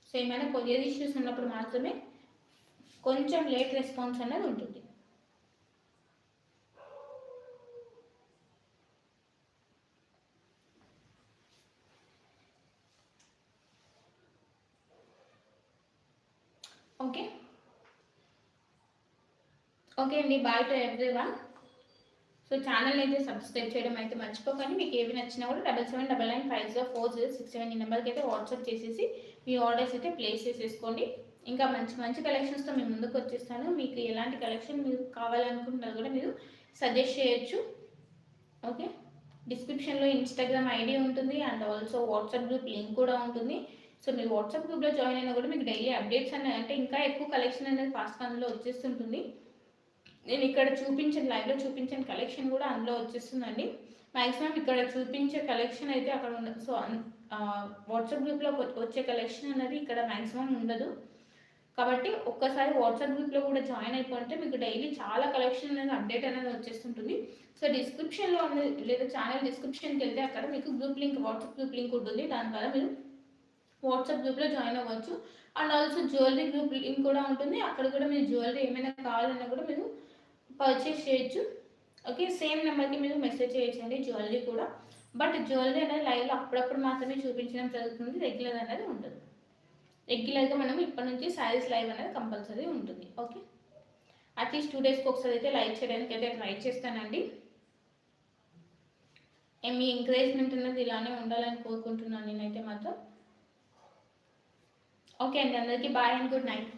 సో ఏమైనా కొరియర్ ఇష్యూస్ ఉన్నప్పుడు మాత్రమే కొంచెం లేట్ రెస్పాన్స్ అన్నది ఉంటుంది. ఓకే ఓకే అండి, bye to everyone. So channel అయితే సబ్స్క్రైబ్ చేయడం అయితే మర్చిపోకండి. మీకు ఏవి నచ్చినా కూడా 7799504067 ఈ నెంబర్కి అయితే వాట్సాప్ చేసేసి మీ ఆర్డర్స్ అయితే ప్లేస్ చేసేసుకోండి. ఇంకా మంచి మంచి కలెక్షన్స్తో మేము ముందుకు వచ్చేస్తాను. మీకు ఎలాంటి కలెక్షన్ మీరు కావాలనుకుంటున్నారు కూడా మీరు సజెస్ట్ చేయొచ్చు. ఓకే, డిస్క్రిప్షన్లో ఇన్స్టాగ్రామ్ ఐడి ఉంటుంది and also WhatsApp group link కూడా ఉంటుంది. సో మీరు వాట్సాప్ గ్రూప్లో జాయిన్ అయినా కూడా మీకు డైలీ అప్డేట్స్ అనేవి అంటే ఇంకా ఎక్కువ కలెక్షన్ అనేది ఫాస్ట్ అందులో వచ్చేస్తుంటుంది. నేను ఇక్కడ లైవ్లో చూపించిన కలెక్షన్ కూడా అందులో వచ్చేస్తుందండి. మ్యాక్సిమం ఇక్కడ చూపించే కలెక్షన్ అయితే అక్కడ ఉండదు. సో వాట్సాప్ గ్రూప్లో వచ్చే కలెక్షన్ అనేది ఇక్కడ మ్యాక్సిమం ఉండదు. కాబట్టి ఒక్కసారి వాట్సాప్ గ్రూప్లో కూడా జాయిన్ అయిపోతే మీకు డైలీ చాలా కలెక్షన్ అనేది అప్డేట్ అనేది వచ్చేస్తుంటుంది. సో డిస్క్రిప్షన్లో లేదా ఛానల్ డిస్క్రిప్షన్కి వెళ్తే అక్కడ మీకు group link, WhatsApp group link ఉంటుంది. దాని ద్వారా మీరు వాట్సాప్ గ్రూప్లో జాయిన్ అవ్వచ్చు. And also jewellery group link కూడా ఉంటుంది. అక్కడ కూడా మీరు జ్యువెలరీ ఏమైనా కావాలన్నా కూడా మీరు పర్చేస్ చేయొచ్చు. ఓకే, సేమ్ నెంబర్కి మీరు మెసేజ్ చేయొచ్చండి జ్యువెలరీ కూడా. బట్ జ్యువెలరీ అనేది లైవ్లో అప్పుడప్పుడు మాత్రమే చూపించడం జరుగుతుంది, రెగ్యులర్ అనేది ఉంటుంది. రెగ్యులర్గా మనం ఇప్పటి నుంచి శారీస్ లైవ్ అనేది కంపల్సరీ ఉంటుంది. ఓకే, అట్లీస్ట్ 2 డేస్కి ఒకసారి అయితే లైవ్ చేయడానికి అయితే ట్రై చేస్తానండి. మీ ఎంకరేజ్మెంట్ అనేది ఇలానే ఉండాలని కోరుకుంటున్నాను నేనైతే మాత్రం. ఓకే అండి, అందరికీ బాయ్ అండ్ గుడ్ నైట్.